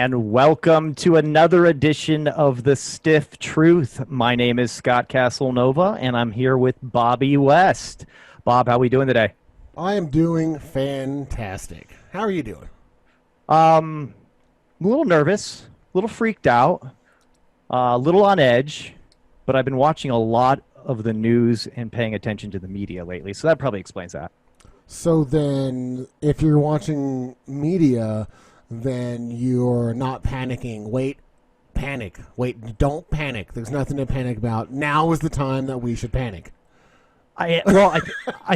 and welcome to another edition of The Stiff Truth. My name is Scott Castelnova, and I'm here with Bobby West. Bob, how are we doing today? I am doing fantastic. How are you doing? A little nervous, a little freaked out, a little on edge, but I've been watching a lot of the news and paying attention to the media lately, so that probably explains that. So then, if you're watching media, then you're not panicking. Wait, panic. Wait, don't panic. There's nothing to panic about. Now is the time that we should panic. I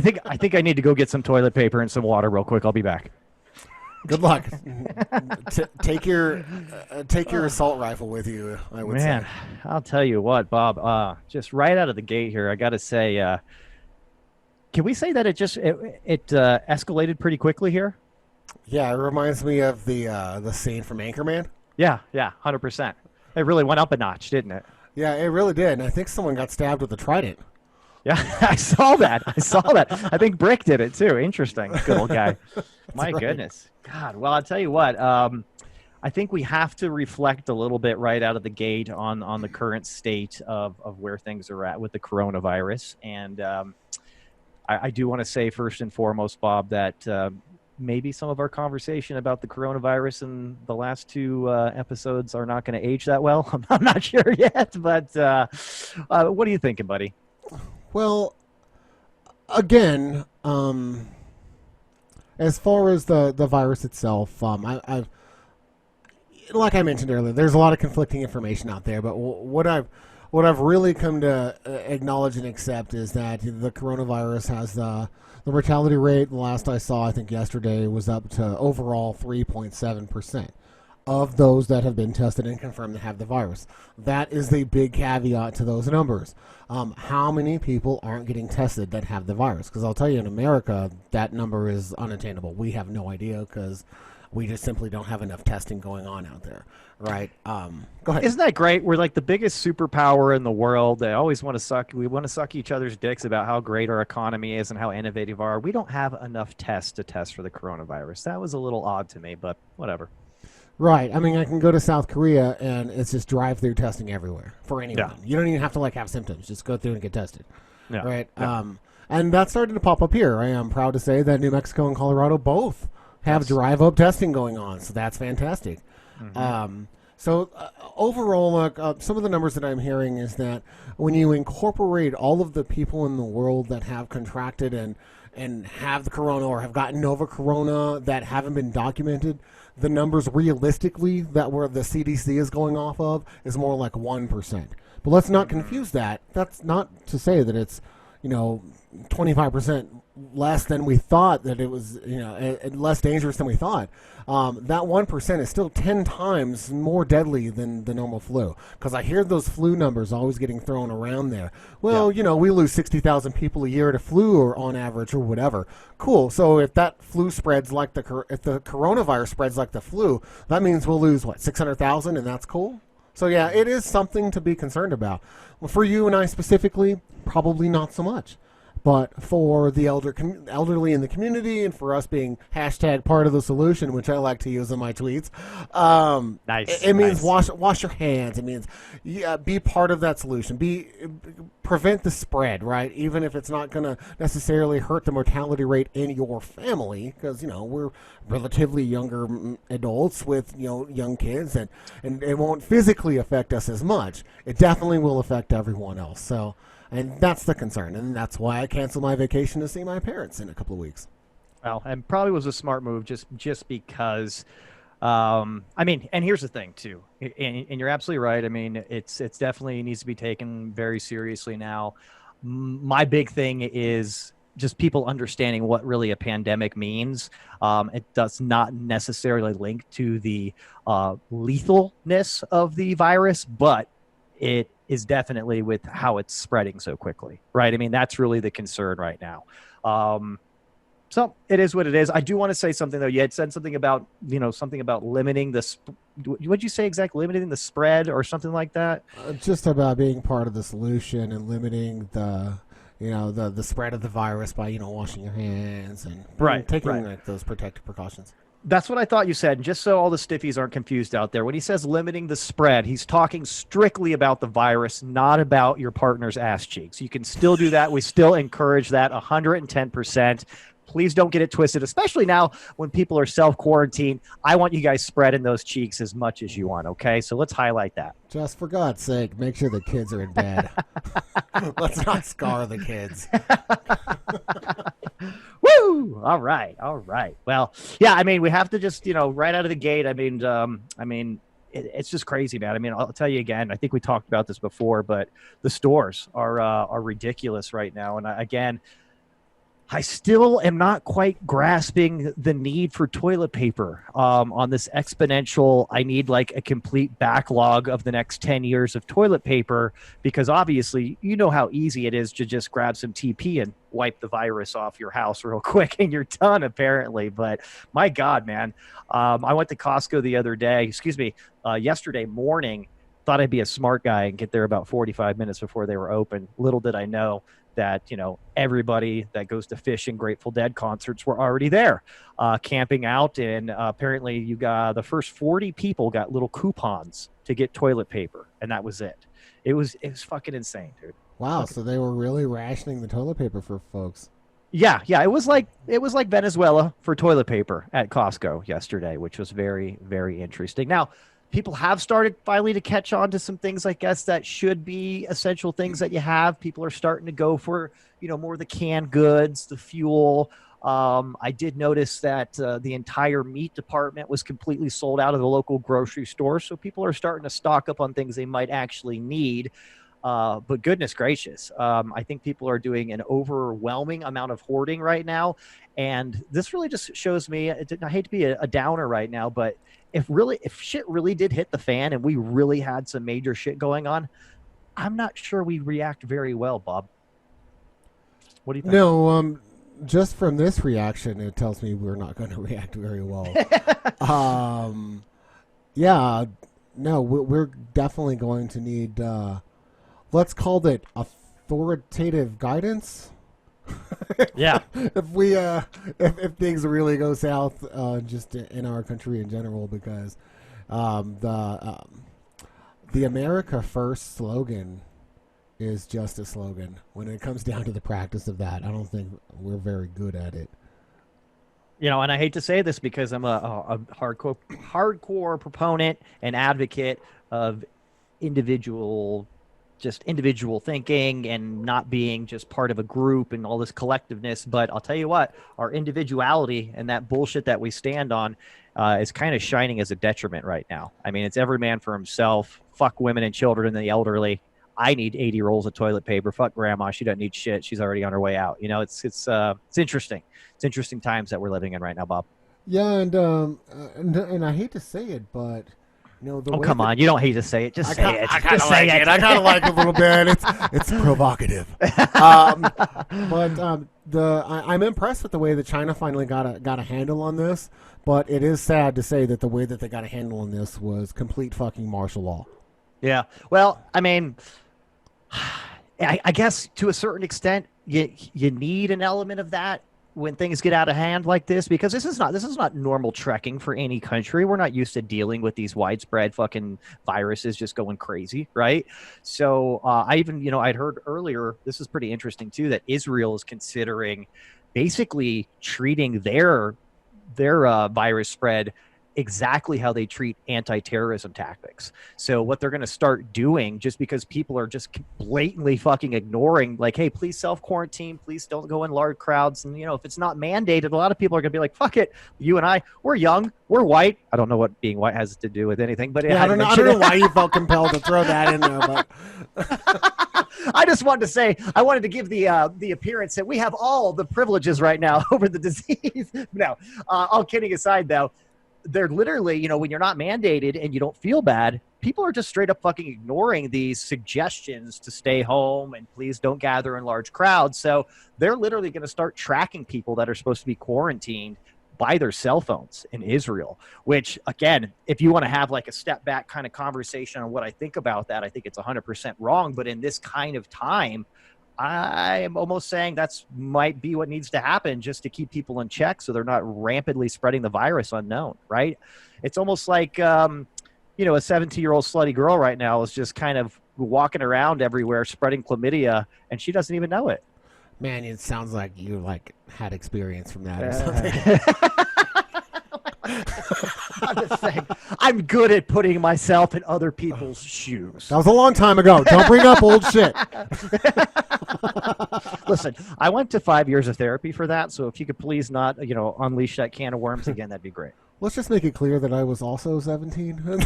think I need to go get some toilet paper and some water real quick. I'll be back. Good luck. Take your assault rifle with you, I would say. Man, I'll tell you what, Bob. Just right out of the gate here, I got to say, can we say that it escalated pretty quickly here? Yeah, it reminds me of the scene from Anchorman. Yeah, 100%. It really went up a notch, didn't it? Yeah, it really did. And I think someone got stabbed with a trident. Yeah, I saw that. I think Brick did it too. Interesting. Good old guy. My goodness. God. Well, I'll tell you what. I think we have to reflect a little bit right out of the gate on the current state of where things are at with the coronavirus. And I do want to say first and foremost, Bob, that maybe some of our conversation about the coronavirus in the last two episodes are not going to age that well. I'm not sure yet, but what are you thinking, buddy? Well, again, as far as the virus itself, I've like I mentioned earlier, there's a lot of conflicting information out there. But what I've really come to acknowledge and accept is that the coronavirus has the mortality rate. The last I saw, I think yesterday, was up to overall 3.7%. Of those that have been tested and confirmed to have the virus. That is the big caveat to those numbers. How many people aren't getting tested that have the virus? Because I'll tell you, in America, that number is unattainable. We have no idea because we just simply don't have enough testing going on out there, right? Go ahead. Isn't that great? We're like the biggest superpower in the world. They always want to suck. We want to suck each other's dicks about how great our economy is and how innovative we are. We don't have enough tests to test for the coronavirus. That was a little odd to me, but whatever. Right. I mean, I can go to South Korea and it's just drive-through testing everywhere for anyone. Yeah. You don't even have to have symptoms. Just go through and get tested. Yeah. Right. Yeah. And that's starting to pop up here. I am proud to say that New Mexico and Colorado both have Yes. drive-up testing going on. So that's fantastic. Mm-hmm. Overall, some of the numbers that I'm hearing is that when you incorporate all of the people in the world that have contracted and have the corona or have gotten over corona that haven't been documented, the numbers realistically that where the CDC is going off of is more like 1%. But let's not confuse that. That's not to say that it's, 25% less than we thought, that it was, less dangerous than we thought. That 1% is still 10 times more deadly than the normal flu. Because I hear those flu numbers always getting thrown around there. Well, we lose 60,000 people a year to flu or on average or whatever. Cool. So if that flu spreads if the coronavirus spreads like the flu, that means we'll lose, 600,000, and that's cool? So, yeah, it is something to be concerned about. Well, for you and I specifically, probably not so much. But for the elderly in the community and for us being hashtag part of the solution, which I like to use in my tweets, it means wash your hands. It means be part of that solution. Prevent the spread, right? Even if it's not going to necessarily hurt the mortality rate in your family, because we're relatively younger adults with young kids, and it won't physically affect us as much. It definitely will affect everyone else. So. And that's the concern, and that's why I canceled my vacation to see my parents in a couple of weeks. Well, and probably was a smart move just because, and here's the thing, too, and you're absolutely right. I mean, it's definitely needs to be taken very seriously now. My big thing is just people understanding what really a pandemic means. It does not necessarily link to the lethalness of the virus, but it is definitely with how it's spreading so quickly, right? I mean, that's really the concern right now. So it is what it is. I do want to say something, though. You had said something about, something about limiting what'd you say exactly? Limiting the spread or something like that? Just about being part of the solution and limiting the spread of the virus by, washing your hands and taking those protective precautions. That's what I thought you said. And just so all the stiffies aren't confused out there, when he says limiting the spread, he's talking strictly about the virus, not about your partner's ass cheeks. You can still do that. We still encourage that 110%. Please don't get it twisted, especially now when people are self quarantined. I want you guys spreading those cheeks as much as you want. Okay. So let's highlight that. Just for God's sake, make sure the kids are in bed. Let's not scar the kids. Woo! All right, all right. Well, yeah. I mean, we have to just, right out of the gate. It's just crazy, man. I mean, I'll tell you again. I think we talked about this before, but the stores are ridiculous right now. And again, I still am not quite grasping the need for toilet paper on this exponential. I need like a complete backlog of the next 10 years of toilet paper because obviously, you know how easy it is to just grab some TP and wipe the virus off your house real quick and you're done, apparently. But my God, man, I went to Costco the other day, yesterday morning. Thought I'd be a smart guy and get there about 45 minutes before they were open. Little did I know that everybody that goes to Fish and Grateful Dead concerts were already there, camping out, and apparently you got the first 40 people got little coupons to get toilet paper, and that was it. It was fucking insane, dude. Wow, so they were really rationing the toilet paper for folks. Yeah, it was like Venezuela for toilet paper at Costco yesterday, which was very, very interesting. Now, people have started finally to catch on to some things, I guess, that should be essential things that you have. People are starting to go for, more of the canned goods, the fuel. I did notice that the entire meat department was completely sold out of the local grocery store. So people are starting to stock up on things they might actually need. But goodness gracious, I think people are doing an overwhelming amount of hoarding right now. And this really just shows me, I hate to be a downer right now, but if shit really did hit the fan and we really had some major shit going on, I'm not sure we react very well, Bob. What do you think? No, just from this reaction, it tells me we're not going to react very well. Yeah, no, we're definitely going to need, let's call it authoritative guidance. Yeah. if things really go south, just in our country in general, because the America First slogan is just a slogan. When it comes down to the practice of that, I don't think we're very good at it. And I hate to say this because I'm a hardcore proponent and advocate of individual thinking and not being just part of a group and all this collectiveness. But I'll tell you what, our individuality and that bullshit that we stand on is kind of shining as a detriment right now. I mean, it's every man for himself. Fuck women and children and the elderly. I need 80 rolls of toilet paper. Fuck grandma. She doesn't need shit. She's already on her way out. It's interesting. It's interesting times that we're living in right now, Bob. Yeah. And I hate to say it, but come on! You don't hate to say it. Just say it. Just say it. I kind of like it a little bit. It's provocative. I'm impressed with the way that China finally got a handle on this. But it is sad to say that the way that they got a handle on this was complete fucking martial law. Yeah. Well, I mean, I guess to a certain extent, you need an element of that when things get out of hand like this, because this is not normal trekking for any country. We're not used to dealing with these widespread fucking viruses just going crazy, right? So I even, I'd heard earlier, this is pretty interesting too, that Israel is considering basically treating their virus spread exactly how they treat anti-terrorism tactics. So what they're going to start doing, just because people are just blatantly fucking ignoring, like, hey, please self-quarantine, please don't go in large crowds. And, if it's not mandated, a lot of people are going to be like, fuck it. You and I, we're young, we're white. I don't know what being white has to do with anything, but I don't know why you felt compelled to throw that in there, but I just wanted to say, I wanted to give the appearance that we have all the privileges right now over the disease. No, all kidding aside, though, they're literally, when you're not mandated and you don't feel bad, people are just straight up fucking ignoring these suggestions to stay home and please don't gather in large crowds. So they're literally going to start tracking people that are supposed to be quarantined by their cell phones in Israel, which, again, if you want to have like a step back kind of conversation on what I think about that, I think it's 100% wrong. But in this kind of time, I am almost saying that's might be what needs to happen just to keep people in check so they're not rampantly spreading the virus unknown, right? It's almost like, a 17-year-old slutty girl right now is just kind of walking around everywhere spreading chlamydia, and she doesn't even know it. Man, it sounds like you had experience from that or something. I'm just saying, I'm good at putting myself in other people's shoes. That was a long time ago. Don't bring up old shit. Listen, I went to 5 years of therapy for that, so if you could please not, unleash that can of worms again, that'd be great. Let's just make it clear that I was also 17. Man,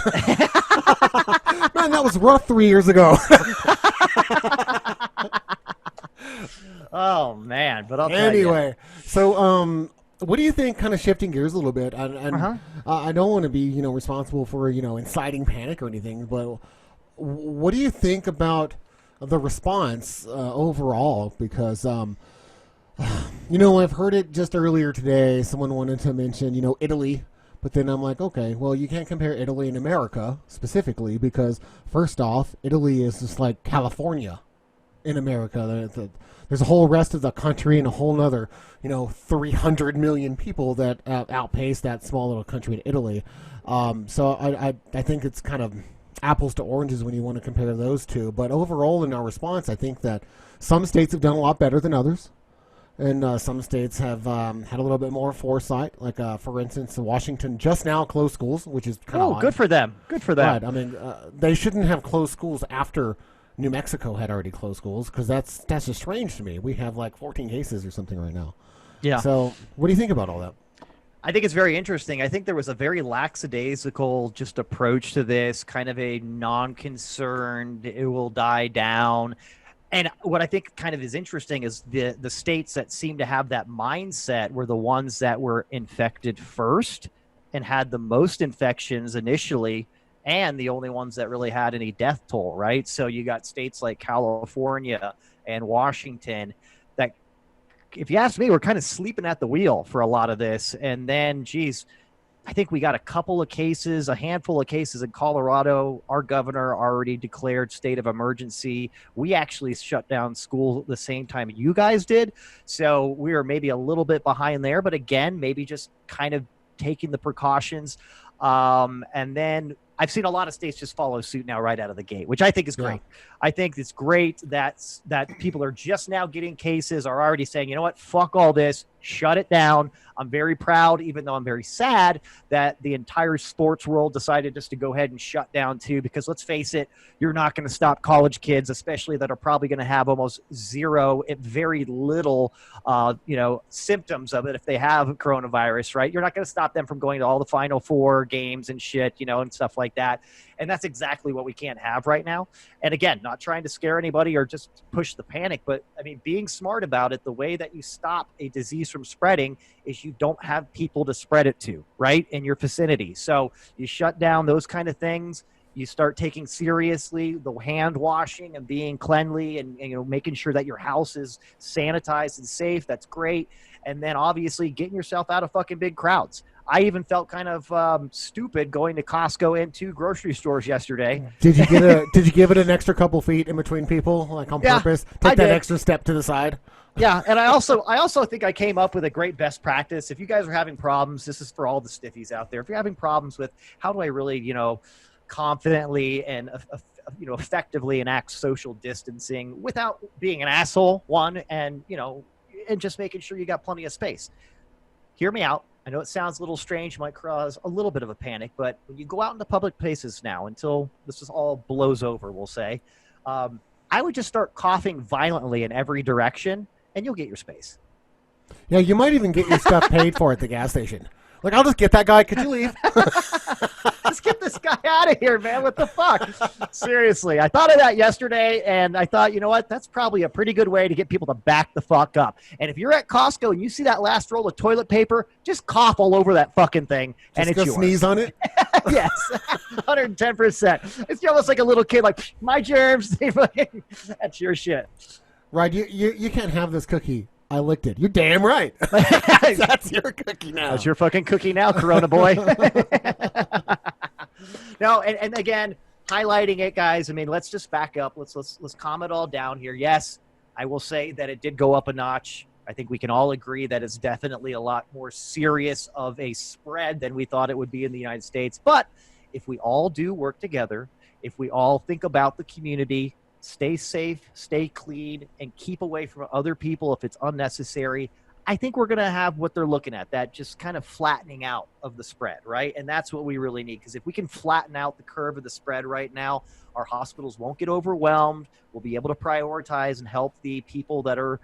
that was rough 3 years ago. Oh man, but anyway, so what do you think? Kind of shifting gears a little bit, and I don't want to be responsible for inciting panic or anything, but what do you think about the response overall? Because I've heard it just earlier today. Someone wanted to mention Italy. But then I'm like, okay, well, you can't compare Italy and America specifically because, first off, Italy is just like California in America. There's a whole rest of the country and a whole other, 300 million people that outpace that small little country in Italy. So I think it's kind of apples to oranges when you want to compare those two. But overall, in our response, I think that some states have done a lot better than others. And some states have had a little bit more foresight. Like, for instance, Washington just now closed schools, which is kind of odd. Good for them. Good for them. Right. I mean, they shouldn't have closed schools after New Mexico had already closed schools because that's just strange to me. We have like 14 cases or something right now. Yeah. So what do you think about all that? I think it's very interesting. I think there was a very lackadaisical just approach to this, kind of a non-concerned, it will die down. And what I think kind of is interesting is the states that seem to have that mindset were the ones that were infected first and had the most infections initially, and the only ones that really had any death toll, right? So you got states like California and Washington that, if you ask me, we're kind of sleeping at the wheel for a lot of this. And then, geez, I think we got a handful of cases in Colorado. Our governor already declared state of emergency. We actually shut down school the same time you guys did. So we are maybe a little bit behind there, but again, maybe just kind of taking the precautions. And then I've seen a lot of states just follow suit now right out of the gate, which I think is great. Yeah. I think it's great that people are just now getting cases, are already saying, you know what, fuck all this, shut it down. I'm very proud, even though I'm very sad, that the entire sports world decided just to go ahead and shut down too, because let's face it, you're not going to stop college kids, especially that are probably going to have almost zero, very little, symptoms of it if they have coronavirus, right? You're not going to stop them from going to all the Final Four games and shit, and stuff like that. And that's exactly what we can't have right now. And again, not trying to scare anybody or just push the panic, but I mean, being smart about it, the way that you stop a disease from spreading is you don't have people to spread it to, right, in your vicinity. So you shut down those kind of things. You start taking seriously the hand washing and being cleanly and making sure that your house is sanitized and safe. That's great. And then obviously getting yourself out of fucking big crowds. I even felt kind of stupid going to Costco and 2 grocery stores yesterday. Did you give it an extra couple feet in between people, like on purpose? Take that extra step to the side. Yeah, and I also think I came up with a great best practice. If you guys are having problems, this is for all the stiffies out there. If you're having problems with how do I really, confidently and effectively enact social distancing without being an asshole, one, and just making sure you got plenty of space. Hear me out. I know it sounds a little strange, might cause a little bit of a panic, but when you go out into public places now, until this is all blows over, we'll say, I would just start coughing violently in every direction, and you'll get your space. Yeah, you might even get your stuff paid for at the gas station. Like, I'll just get that guy. Could you leave? Just get this guy out of here, man. What the fuck? Seriously. I thought of that yesterday, and I thought, you know what? That's probably a pretty good way to get people to back the fuck up. And if you're at Costco and you see that last roll of toilet paper, just cough all over that fucking thing, and it's yours. Sneeze on it? Yes, 110%. It's almost like a little kid, like, my germs. That's your shit. Right. You can't have this cookie. I licked it. You're damn right. That's your cookie now. That's your fucking cookie now, Corona boy. No, and again, highlighting it, guys. I mean, let's just back up. Let's calm it all down here. Yes, I will say that it did go up a notch. I think we can all agree that it's definitely a lot more serious of a spread than we thought it would be in the United States. But if we all do work together, if we all think about the community, stay safe, stay clean, and keep away from other people if it's unnecessary, I think we're going to have what they're looking at, that just kind of flattening out of the spread, right? And that's what we really need, because if we can flatten out the curve of the spread right now, our hospitals won't get overwhelmed. We'll be able to prioritize and help the people that are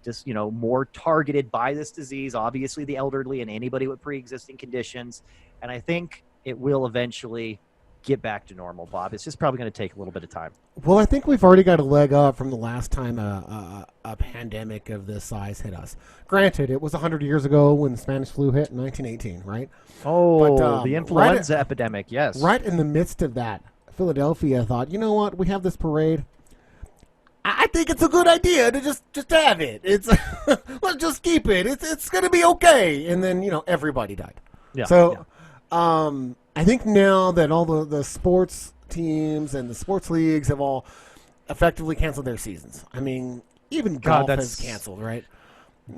just, more targeted by this disease, obviously the elderly and anybody with pre-existing conditions. And I think it will eventually get back to normal, Bob. It's just probably going to take a little bit of time. Well, I think we've already got a leg up from the last time a pandemic of this size hit us. Granted, it was 100 years ago when the Spanish flu hit in 1918, right? Oh, but, the influenza epidemic, yes. Right in the midst of that, Philadelphia thought, you know what, we have this parade. I think it's a good idea to just have it. It's let's just keep it. It's going to be okay. And then, everybody died. Yeah. So, I think now that all the sports teams and the sports leagues have all effectively canceled their seasons. I mean, even golf has canceled, right?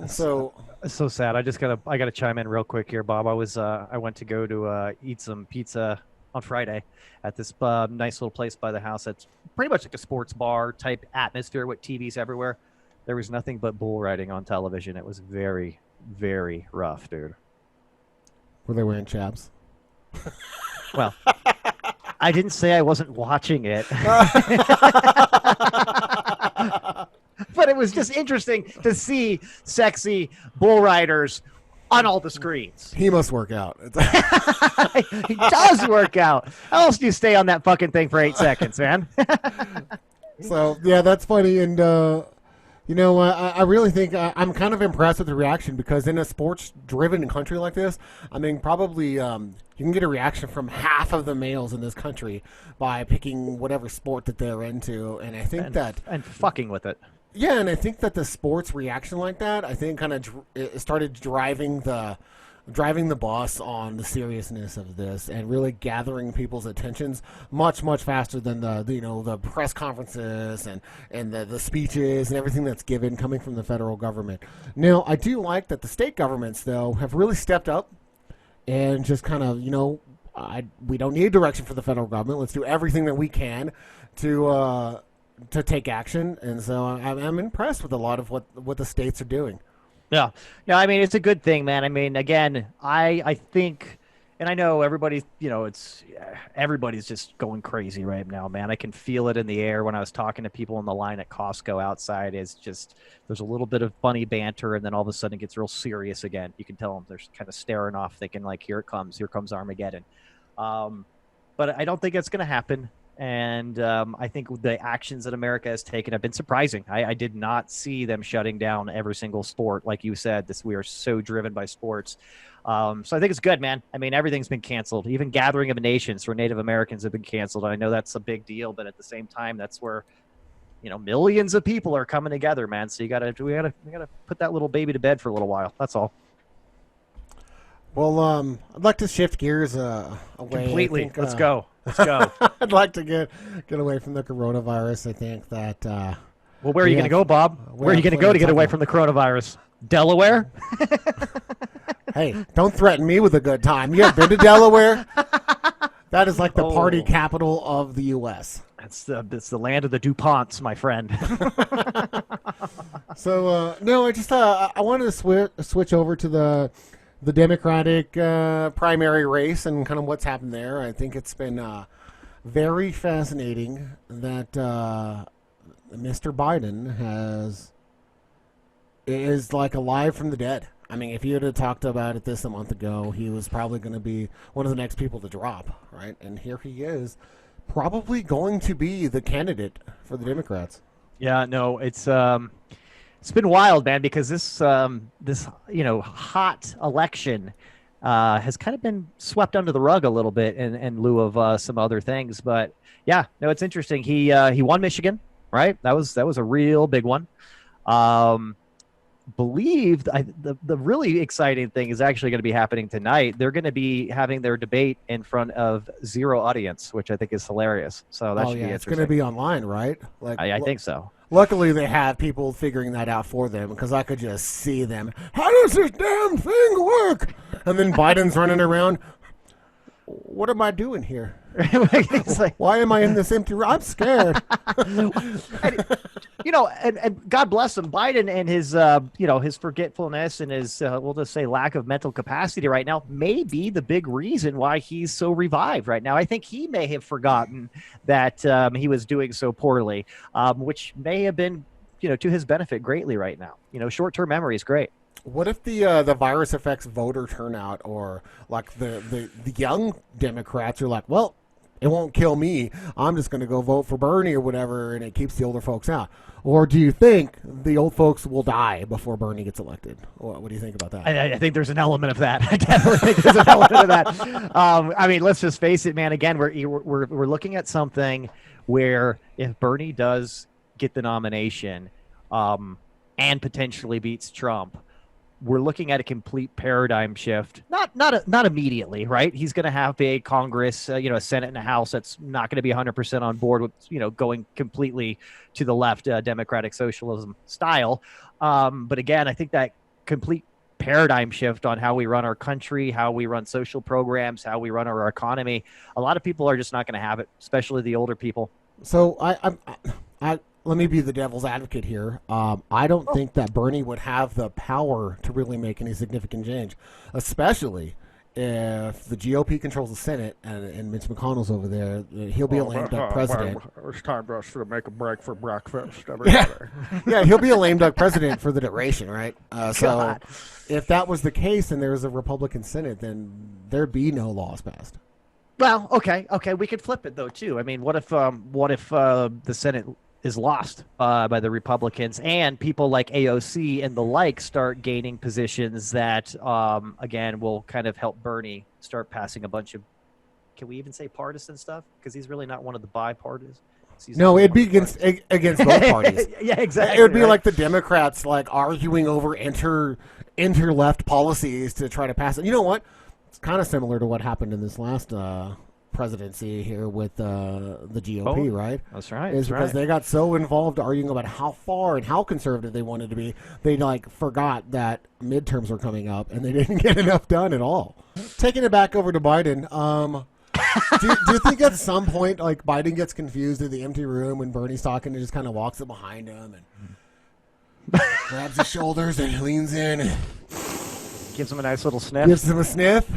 So it's so sad. I gotta chime in real quick here, Bob. I went to go to eat some pizza on Friday at this nice little place by the house. That's pretty much like a sports bar type atmosphere with TVs everywhere. There was nothing but bull riding on television. It was very, very rough, dude. Were they wearing chaps? Well, I didn't say I wasn't watching it. But it was just interesting to see sexy bull riders on all the screens. He must work out. He does work out. How else do you stay on that fucking thing for 8 seconds, man? So, yeah, that's funny. And, I really think I'm kind of impressed with the reaction, because in a sports-driven country like this, I mean, probably you can get a reaction from half of the males in this country by picking whatever sport that they're into. And I think and fucking with it. Yeah, and I think that the sports reaction like that, I think kind of started driving the bus on the seriousness of this and really gathering people's attentions much, much faster than the press conferences and the speeches and everything that's given coming from the federal government. Now, I do like that the state governments, though, have really stepped up and just kind of, we don't need direction for the federal government. Let's do everything that we can to take action. And so I'm impressed with a lot of what the states are doing. Yeah. I mean, it's a good thing, man. I mean, again, I think, and I know everybody, everybody's just going crazy right now, man. I can feel it in the air when I was talking to people on the line at Costco outside. It's just, there's a little bit of funny banter, and then all of a sudden it gets real serious again. You can tell them they're kind of staring off, thinking like, here comes Armageddon. But I don't think it's going to happen. And I think the actions that America has taken have been surprising. I did not see them shutting down every single sport. Like you said, we are so driven by sports. So I think it's good, man. I mean, everything's been canceled. Even Gathering of Nations for Native Americans have been canceled. I know that's a big deal, but at the same time, that's where, millions of people are coming together, man. So we gotta put that little baby to bed for a little while. That's all. Well, I'd like to shift gears away. Completely. Let's go. I'd like to get away from the coronavirus. I think that. Well, where are you going to go, Bob? Where are you going to go to get away from the coronavirus? Delaware? Hey, don't threaten me with a good time. You ever been to Delaware? That is like the party capital of the U.S. It's the land of the DuPonts, my friend. So no, I wanted to switch over to the Democratic primary race and kind of what's happened there. I think it's been very fascinating that Mr. Biden is like alive from the dead. I mean, if you had talked about it this a month ago, he was probably going to be one of the next people to drop, right? And here he is, probably going to be the candidate for the Democrats. Yeah, no, it's been wild, man, because this hot election has kind of been swept under the rug a little bit in lieu of some other things. But yeah, no, it's interesting. He won Michigan, right? That was a real big one. The really exciting thing is actually going to be happening tonight. They're going to be having their debate in front of zero audience, which I think is hilarious. So that should be interesting. It's going to be online, right? I think so. Luckily, they have people figuring that out for them because I could just see them. How does this damn thing work? And then Biden's running around. What am I doing here? Like, why am I in this empty room? I'm scared. And God bless him, Biden, and his, his forgetfulness and his, we'll just say, lack of mental capacity right now may be the big reason why he's so revived right now. I think he may have forgotten that he was doing so poorly, which may have been, to his benefit greatly right now. Short-term memory is great. What if the virus affects voter turnout, or like the young Democrats are like, well, it won't kill me. I'm just going to go vote for Bernie or whatever, and it keeps the older folks out. Or do you think the old folks will die before Bernie gets elected? What do you think about that? I think there's an element of that. I definitely think there's an element of that. Let's just face it, man. Again, we're looking at something where if Bernie does get the nomination and potentially beats Trump, we're looking at a complete paradigm shift. Not immediately, right? He's going to have a Congress, a Senate and a House that's not going to be 100% on board with, going completely to the left, democratic socialism style. But again, I think that complete paradigm shift on how we run our country, how we run social programs, how we run our economy, a lot of people are just not going to have it, especially the older people. So I let me be the devil's advocate here. I don't think that Bernie would have the power to really make any significant change, especially if the GOP controls the Senate and Mitch McConnell's over there. He'll be a lame duck president. It's time for us to make a break for breakfast, everybody. Yeah, he'll be a lame duck president for the duration, right? So if that was the case and there was a Republican Senate, then there'd be no laws passed. Well, okay, we could flip it though too. I mean, what if the Senate is lost by the Republicans and people like AOC and the like start gaining positions that, again, will kind of help Bernie start passing a bunch of, can we even say partisan stuff? Because he's really not one of the bipartisan. No, it'd be against both parties. Yeah, exactly. It would be like the Democrats arguing over inter-left policies to try to pass it. You know what? It's kind of similar to what happened in this last presidency here with the GOP, right? That's right. Is because they got so involved arguing about how far and how conservative they wanted to be, they forgot that midterms were coming up and they didn't get enough done at all. Taking it back over to Biden, do you think at some point Biden gets confused in the empty room when Bernie's talking and just kind of walks up behind him and grabs his shoulders and leans in and gives him a nice little sniff? Gives him a sniff.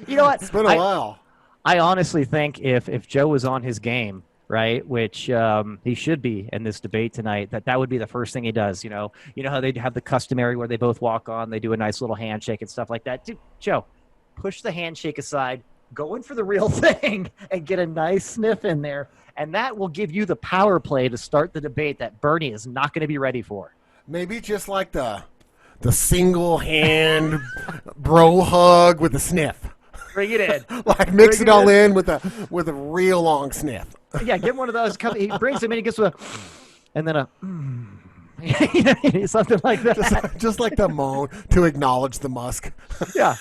You know what? It's been a while. I honestly think if Joe was on his game, right, which he should be in this debate tonight, that would be the first thing he does. You know how they have the customary where they both walk on, they do a nice little handshake and stuff like that. Dude, Joe, push the handshake aside, go in for the real thing, and get a nice sniff in there, and that will give you the power play to start the debate that Bernie is not going to be ready for. Maybe just like the single hand bro hug with a sniff. Bring it in. Mix it all in with a real long sniff. Yeah, get one of those. He brings him in, he gets and then something like that. Just like the moan to acknowledge the musk. Yeah.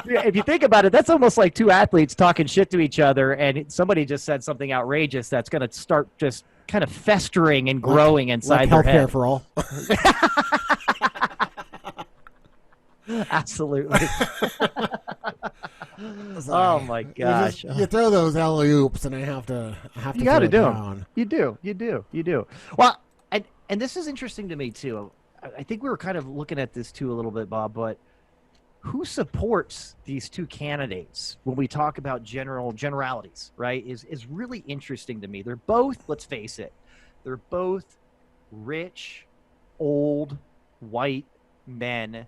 If you think about it, that's almost like two athletes talking shit to each other, and somebody just said something outrageous that's going to start just kind of festering and growing inside their head. Healthcare for all. Absolutely. Oh my gosh! You throw those alley oops, and I have to. You got to do them. You do. Well, and this is interesting to me too. I think we were kind of looking at this too a little bit, Bob. But who supports these two candidates when we talk about generalities? Right? Is really interesting to me. They're both. Let's face it. They're both rich, old, white men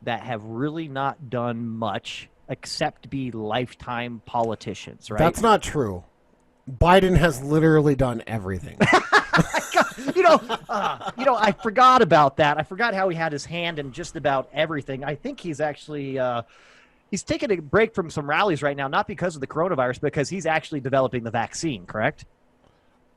that have really not done much except be lifetime politicians, right? That's not true. Biden has literally done everything. I forgot about that. I forgot how he had his hand in just about everything. I think he's actually he's taking a break from some rallies right now, not because of the coronavirus, because he's actually developing the vaccine, correct?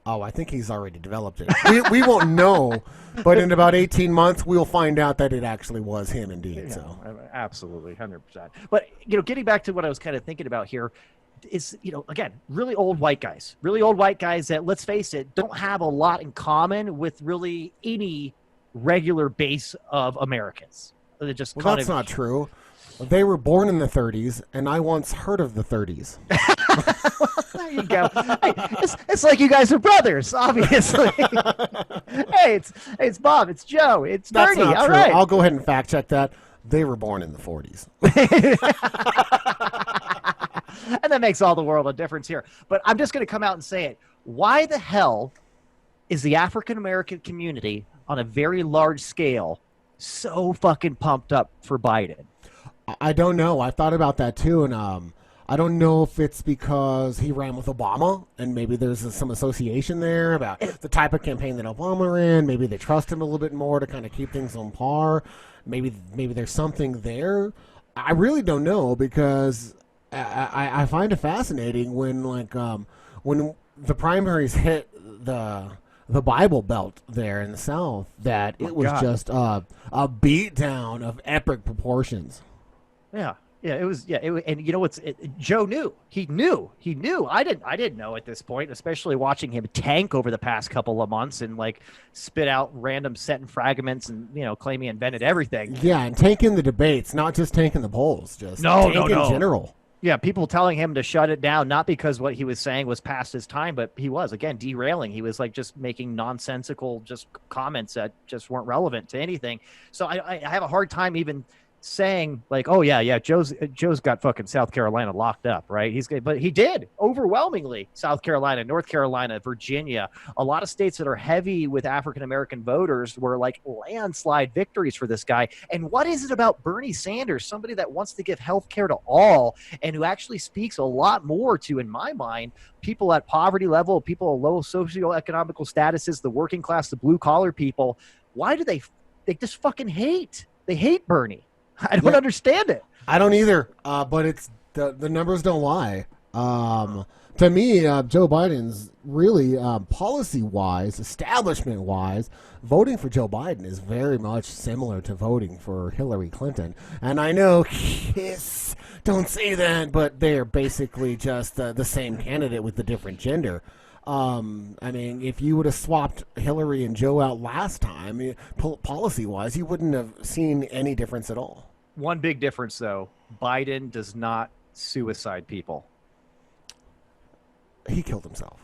Oh, I think he's already developed it. We won't know, but in about 18 months, we'll find out that it actually was him indeed. Yeah, so absolutely, 100%. But, getting back to what I was kind of thinking about here, is, again, really old white guys that, let's face it, don't have a lot in common with really any regular base of Americans. They're just Well, kind that's of, not true. They were born in the 30s, and I once heard of the 30s. There you go. Hey, it's like you guys are brothers, obviously. Hey, it's Bob, it's Joe, it's That's Bernie. not All true. right. I'll go ahead and fact check that. They were born in the 40s. And that makes all the world of difference here. But I'm just going to come out and say it. Why the hell is the African American community on a very large scale so fucking pumped up for Biden? I don't know. I thought about that too, and I don't know if it's because he ran with Obama, and maybe there's some association there about the type of campaign that Obama ran. Maybe they trust him a little bit more to kind of keep things on par. Maybe there's something there. I really don't know, because I find it fascinating when when the primaries hit the Bible Belt there in the South, that it was just a beatdown of epic proportions. Yeah. Yeah, it was. Yeah, and you know what's? Joe knew. He knew. I didn't know at this point, especially watching him tank over the past couple of months and like spit out random sentence fragments and claim he invented everything. Yeah, and tanking the debates, not just tanking the polls, just tank in general. Yeah, people telling him to shut it down, not because what he was saying was past his time, but he was, again, derailing. He was like just making nonsensical just comments that just weren't relevant to anything. So I have a hard time even saying like, oh yeah, Joe's got fucking South Carolina locked up, right? But he did overwhelmingly. South Carolina, North Carolina, Virginia, a lot of states that are heavy with African American voters were like landslide victories for this guy. And what is it about Bernie Sanders, somebody that wants to give health care to all and who actually speaks a lot more to, in my mind, people at poverty level, people of low socioeconomical statuses, the working class, the blue collar people? Why do they just fucking hate? They hate Bernie. I don't understand it. I don't either, but it's the numbers don't lie. To me, Joe Biden's really policy-wise, establishment-wise, voting for Joe Biden is very much similar to voting for Hillary Clinton. And I know, kiss, don't say that, but they're basically just the same candidate with the different gender. I mean, if you would have swapped Hillary and Joe out last time, policy-wise, you wouldn't have seen any difference at all. One big difference, though, Biden does not suicide people. He killed himself.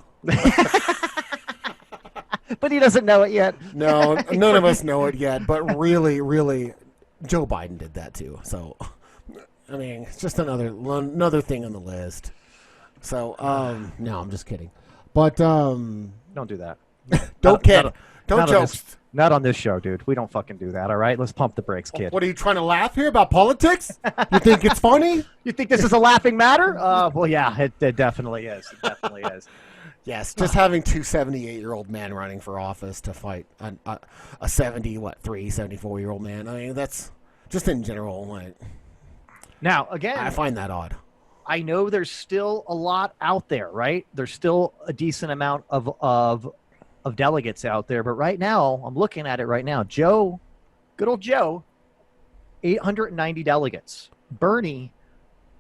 But he doesn't know it yet. No, none of us know it yet, but really, Joe Biden did that too. So, I mean, it's just another thing on the list. So, no, I'm just kidding. But don't do that. Don't kid. Don't joke. Not on this show, dude. We don't fucking do that, all right? Let's pump the brakes, kid. What, are you trying to laugh here about politics? You think it's funny? You think this is a laughing matter? Well, yeah, it definitely is. It definitely is. Yes, just having two 78-year-old men running for office to fight a 74-year-old man. I mean, that's just in general. Like, now, again, I find that odd. I know there's still a lot out there, right? There's still a decent amount of delegates out there. But right now, I'm looking at it right now. Joe, good old Joe, 890 delegates. Bernie,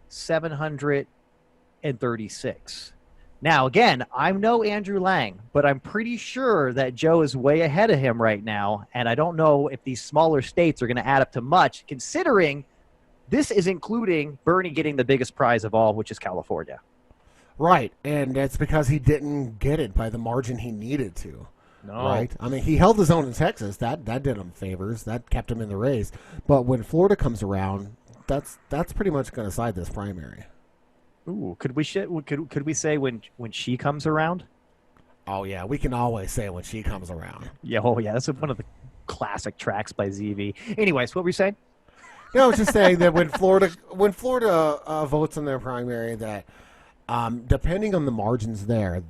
736. Now, again, I'm no Andrew Lang, but I'm pretty sure that Joe is way ahead of him right now. And I don't know if these smaller states are going to add up to much, considering this is including Bernie getting the biggest prize of all, which is California. Right, and that's because he didn't get it by the margin he needed to. No. Right? I mean, he held his own in Texas. That did him favors. That kept him in the race. But when Florida comes around, that's pretty much going to side this primary. Ooh, could we say when she comes around? Oh yeah, we can always say when she comes around. Yeah, oh yeah, that's one of the classic tracks by ZV. Anyways, what were you saying? No, I was just saying that when Florida votes in their primary, that depending on the margins there,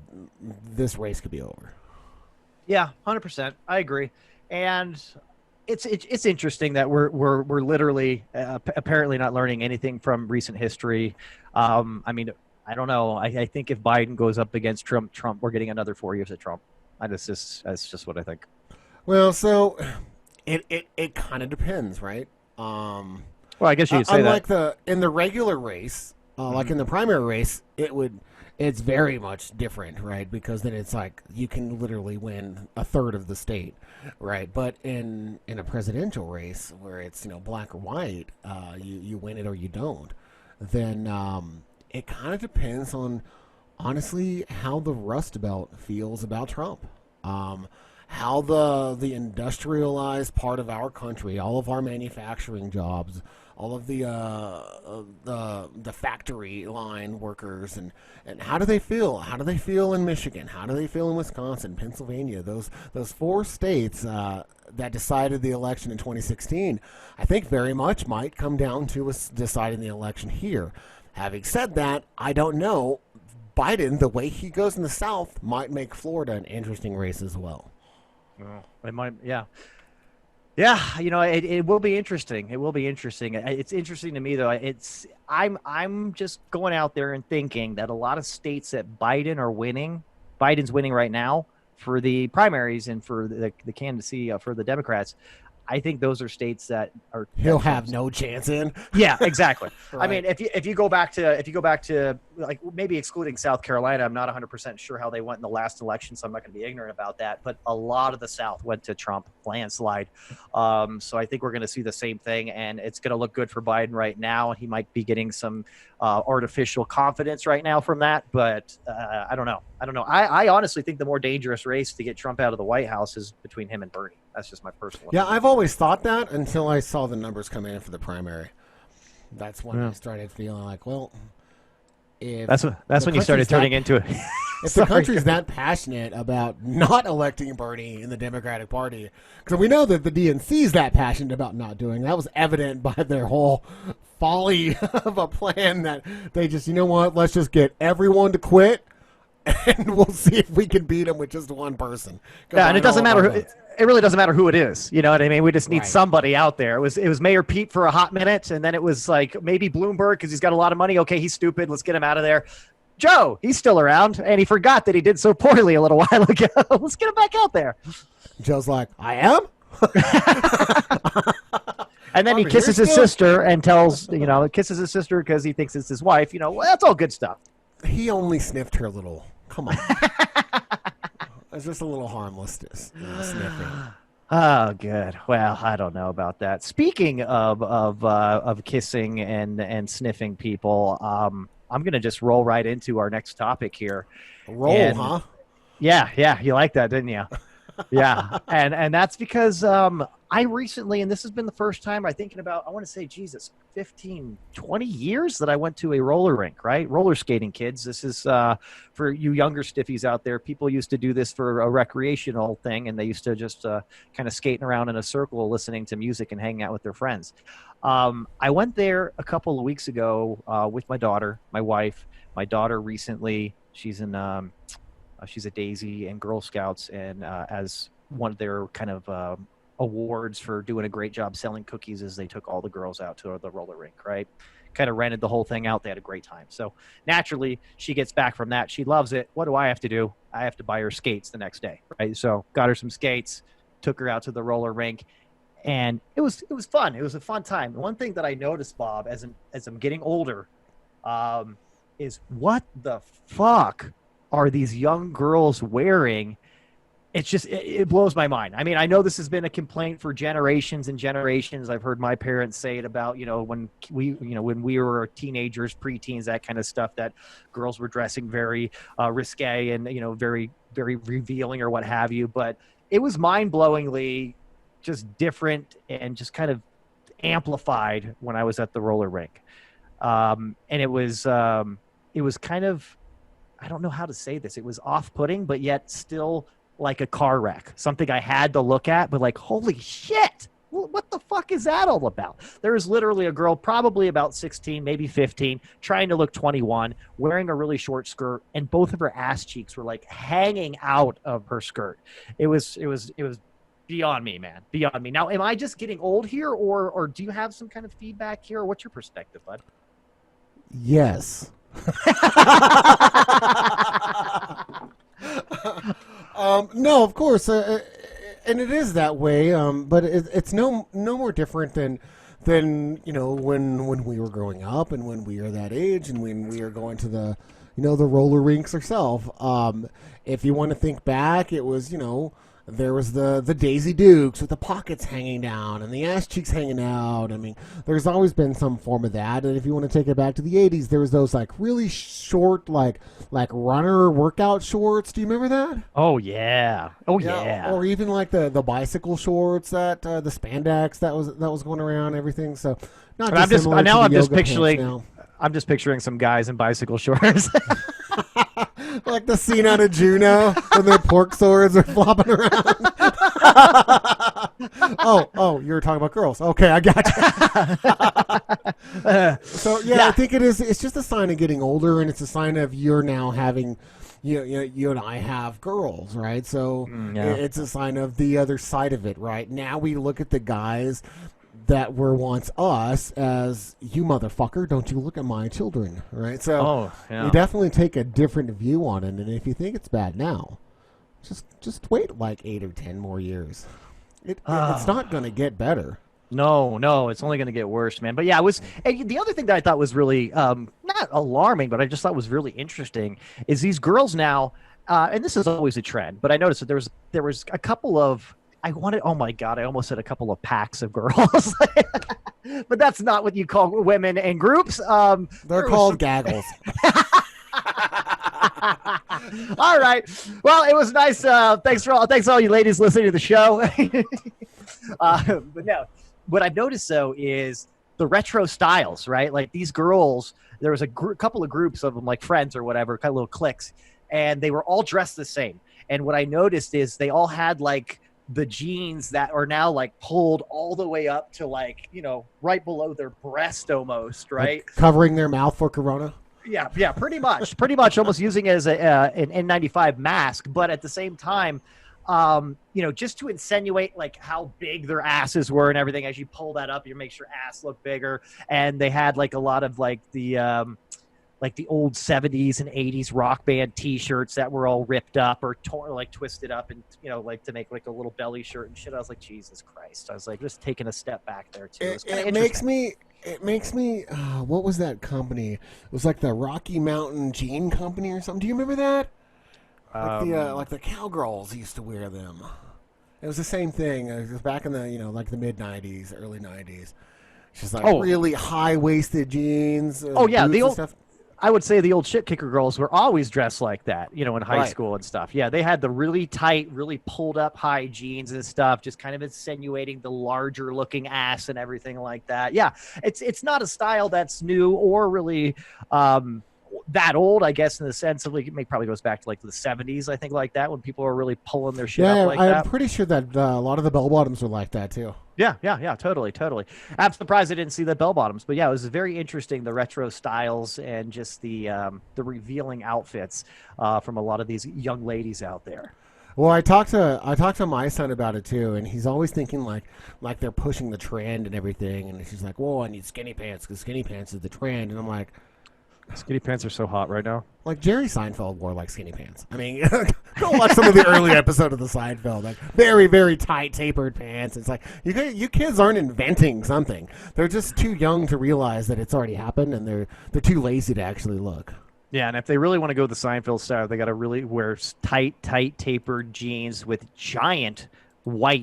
this race could be over. Yeah, 100%. I agree, and it's interesting that we're literally apparently not learning anything from recent history. I mean, I don't know. I think if Biden goes up against Trump, we're getting another 4 years of Trump. That's just what I think. Well, so it kind of depends, right? Well, I guess you could say unlike in the regular race, Like in the primary race, it's very much different, right? Because then it's like you can literally win a third of the state, right? But in a presidential race where it's black or white, you win it or you don't. Then it kind of depends on honestly how the Rust Belt feels about Trump. How the industrialized part of our country, all of our manufacturing jobs, all of the factory line workers, and how do they feel? How do they feel in Michigan? How do they feel in Wisconsin, Pennsylvania? Those 4 states that decided the election in 2016, I think very much might come down to us deciding the election here. Having said that, I don't know. Biden, the way he goes in the South, might make Florida an interesting race as well. Well, it might, yeah. Yeah, it will be interesting. It will be interesting. It's interesting to me though. I'm just going out there and thinking that a lot of states that Biden's winning right now for the primaries and for the candidacy for the Democrats. I think those are states that are he'll have no chance in. Yeah, exactly. Right. I mean, if you go back to like maybe excluding South Carolina, I'm not 100% sure how they went in the last election, so I'm not going to be ignorant about that. But a lot of the South went to Trump landslide. So I think we're going to see the same thing, and it's going to look good for Biden right now. He might be getting some artificial confidence right now from that, but I don't know. I honestly think the more dangerous race to get Trump out of the White House is between him and Bernie. That's just my personal opinion. Yeah, I've always thought that until I saw the numbers come in for the primary. That's when I started feeling like, well, if that's when you started turning into it. If the country's that passionate about not electing Bernie in the Democratic Party, because we know that the DNC is that passionate about not doing. That was evident by their whole folly of a plan that they just, let's just get everyone to quit, and we'll see if we can beat them with just one person. Yeah, and it doesn't matter. It really doesn't matter who it is. You know what I mean? We just need somebody out there. It was Mayor Pete for a hot minute, and then it was like maybe Bloomberg because he's got a lot of money. Okay, he's stupid. Let's get him out of there. Joe, he's still around, and he forgot that he did so poorly a little while ago. Let's get him back out there. Joe's like, I am? And then he kisses his sister and kisses his sister because he thinks it's his wife. Well, that's all good stuff. He only sniffed her little. Come on. It's just a little harmless sniffing. Oh, good. Well, I don't know about that. Speaking of kissing and sniffing people, I'm going to just roll right into our next topic here. Huh? Yeah. You like that, didn't you? Yeah. And that's because I recently, and this has been the first time I want to say, 15, 20 years that I went to a roller rink, right? Roller skating, kids. This is for you younger stiffies out there. People used to do this for a recreational thing, and they used to just kind of skating around in a circle, listening to music and hanging out with their friends. I went there a couple of weeks ago with my daughter, my wife. My daughter recently, she's a Daisy and Girl Scouts, and as one of their kind of awards for doing a great job selling cookies is they took all the girls out to the roller rink, right? Kind of rented the whole thing out. They had a great time. So naturally, she gets back from that. She loves it. What do I have to do? I have to buy her skates the next day, right? So got her some skates, took her out to the roller rink, and it was fun. It was a fun time. One thing that I noticed, Bob, as I'm getting older, is what the fuck are these young girls wearing? It's just, it blows my mind. I mean, I know this has been a complaint for generations and generations. I've heard my parents say it about, when we were teenagers, preteens, that kind of stuff, that girls were dressing very risque and, very, very revealing or what have you. But it was mind-blowingly just different and just kind of amplified when I was at the roller rink. And it was kind of, I don't know how to say this. It was off-putting, but yet still like a car wreck, something I had to look at, but like, holy shit, what the fuck is that all about? There is literally a girl, probably about 16, maybe 15, trying to look 21, wearing a really short skirt, and both of her ass cheeks were like hanging out of her skirt. It was beyond me, man, beyond me. Now, am I just getting old here, or do you have some kind of feedback here, or what's your perspective, bud? Yes. No, of course, and it is that way. But it's no more different than than when we were growing up and when we were that age and when we were going to the roller rinks ourselves. If you want to think back, it was there was the Daisy Dukes with the pockets hanging down and the ass cheeks hanging out. I mean, there's always been some form of that. And if you want to take it back to the 80s, there was those like really short like runner workout shorts. Do you remember that? Oh yeah. Oh yeah. Or even like the bicycle shorts that the spandex that was going around and everything. So not just I'm just picturing I'm just picturing some guys in bicycle shorts. Like the scene out of Juno when their pork swords are flopping around. oh, you were talking about girls. Okay, I got you. So yeah, I think it is. It's just a sign of getting older, and it's a sign of you're now having, you and I have girls, right? So it's a sign of the other side of it, right? Now we look at the guys that were once us as, you motherfucker, don't you look at my children, right? So you definitely take a different view on it, and if you think it's bad now, just wait like 8 or 10 more years. It's not going to get better. No, it's only going to get worse, man. But yeah, and the other thing that I thought was really not alarming, but I just thought was really interesting is these girls now, and this is always a trend, but I noticed that there was a couple of, oh my God, I almost said a couple of packs of girls. But that's not what you call women in groups. They're called gaggles. All right. Well, it was nice. Thanks all you ladies listening to the show. But no, what I've noticed though is the retro styles, right? Like these girls, there was a couple of groups of them, like friends or whatever, kind of little cliques, and they were all dressed the same. And what I noticed is they all had like the jeans that are now like pulled all the way up to like, right below their breast almost, right? Like covering their mouth for Corona. Yeah, pretty much almost using it as an N95 mask. But at the same time, just to insinuate like how big their asses were and everything, as you pull that up, you make your ass look bigger. And they had like a lot of like the old 70s and 80s rock band T-shirts that were all ripped up or torn, like twisted up, and like to make like a little belly shirt and shit. I was like, Jesus Christ! I was like, just taking a step back there too. It makes me. What was that company? It was like the Rocky Mountain Jean Company or something. Do you remember that? Like the cowgirls used to wear them. It was the same thing. It was back in the like the mid '90s, early '90s. She's like really high waisted jeans. The old stuff. I would say the old shit kicker girls were always dressed like that, in high school and stuff. Yeah, they had the really tight, really pulled up high jeans and stuff, just kind of insinuating the larger looking ass and everything like that. Yeah, it's not a style that's new or really that old, I guess, in the sense of like it probably goes back to like the 70s, I think, like that, when people were really pulling their shit up like that. I'm pretty sure that a lot of the bell bottoms were like that too. Yeah, totally. I'm surprised I didn't see the bell bottoms, but yeah, it was very interesting, the retro styles and just the revealing outfits from a lot of these young ladies out there. Well, I talked to my son about it too, and he's always thinking like they're pushing the trend and everything, and he's like, "Whoa, I need skinny pants because skinny pants is the trend," and I'm like, skinny pants are so hot right now. Like Jerry Seinfeld wore like skinny pants. I mean, go watch some of the early episode of the Seinfeld. Like very, very tight, tapered pants. It's like you kids aren't inventing something. They're just too young to realize that it's already happened, and they're too lazy to actually look. Yeah, and if they really want to go the Seinfeld style, they got to really wear tight, tapered jeans with giant,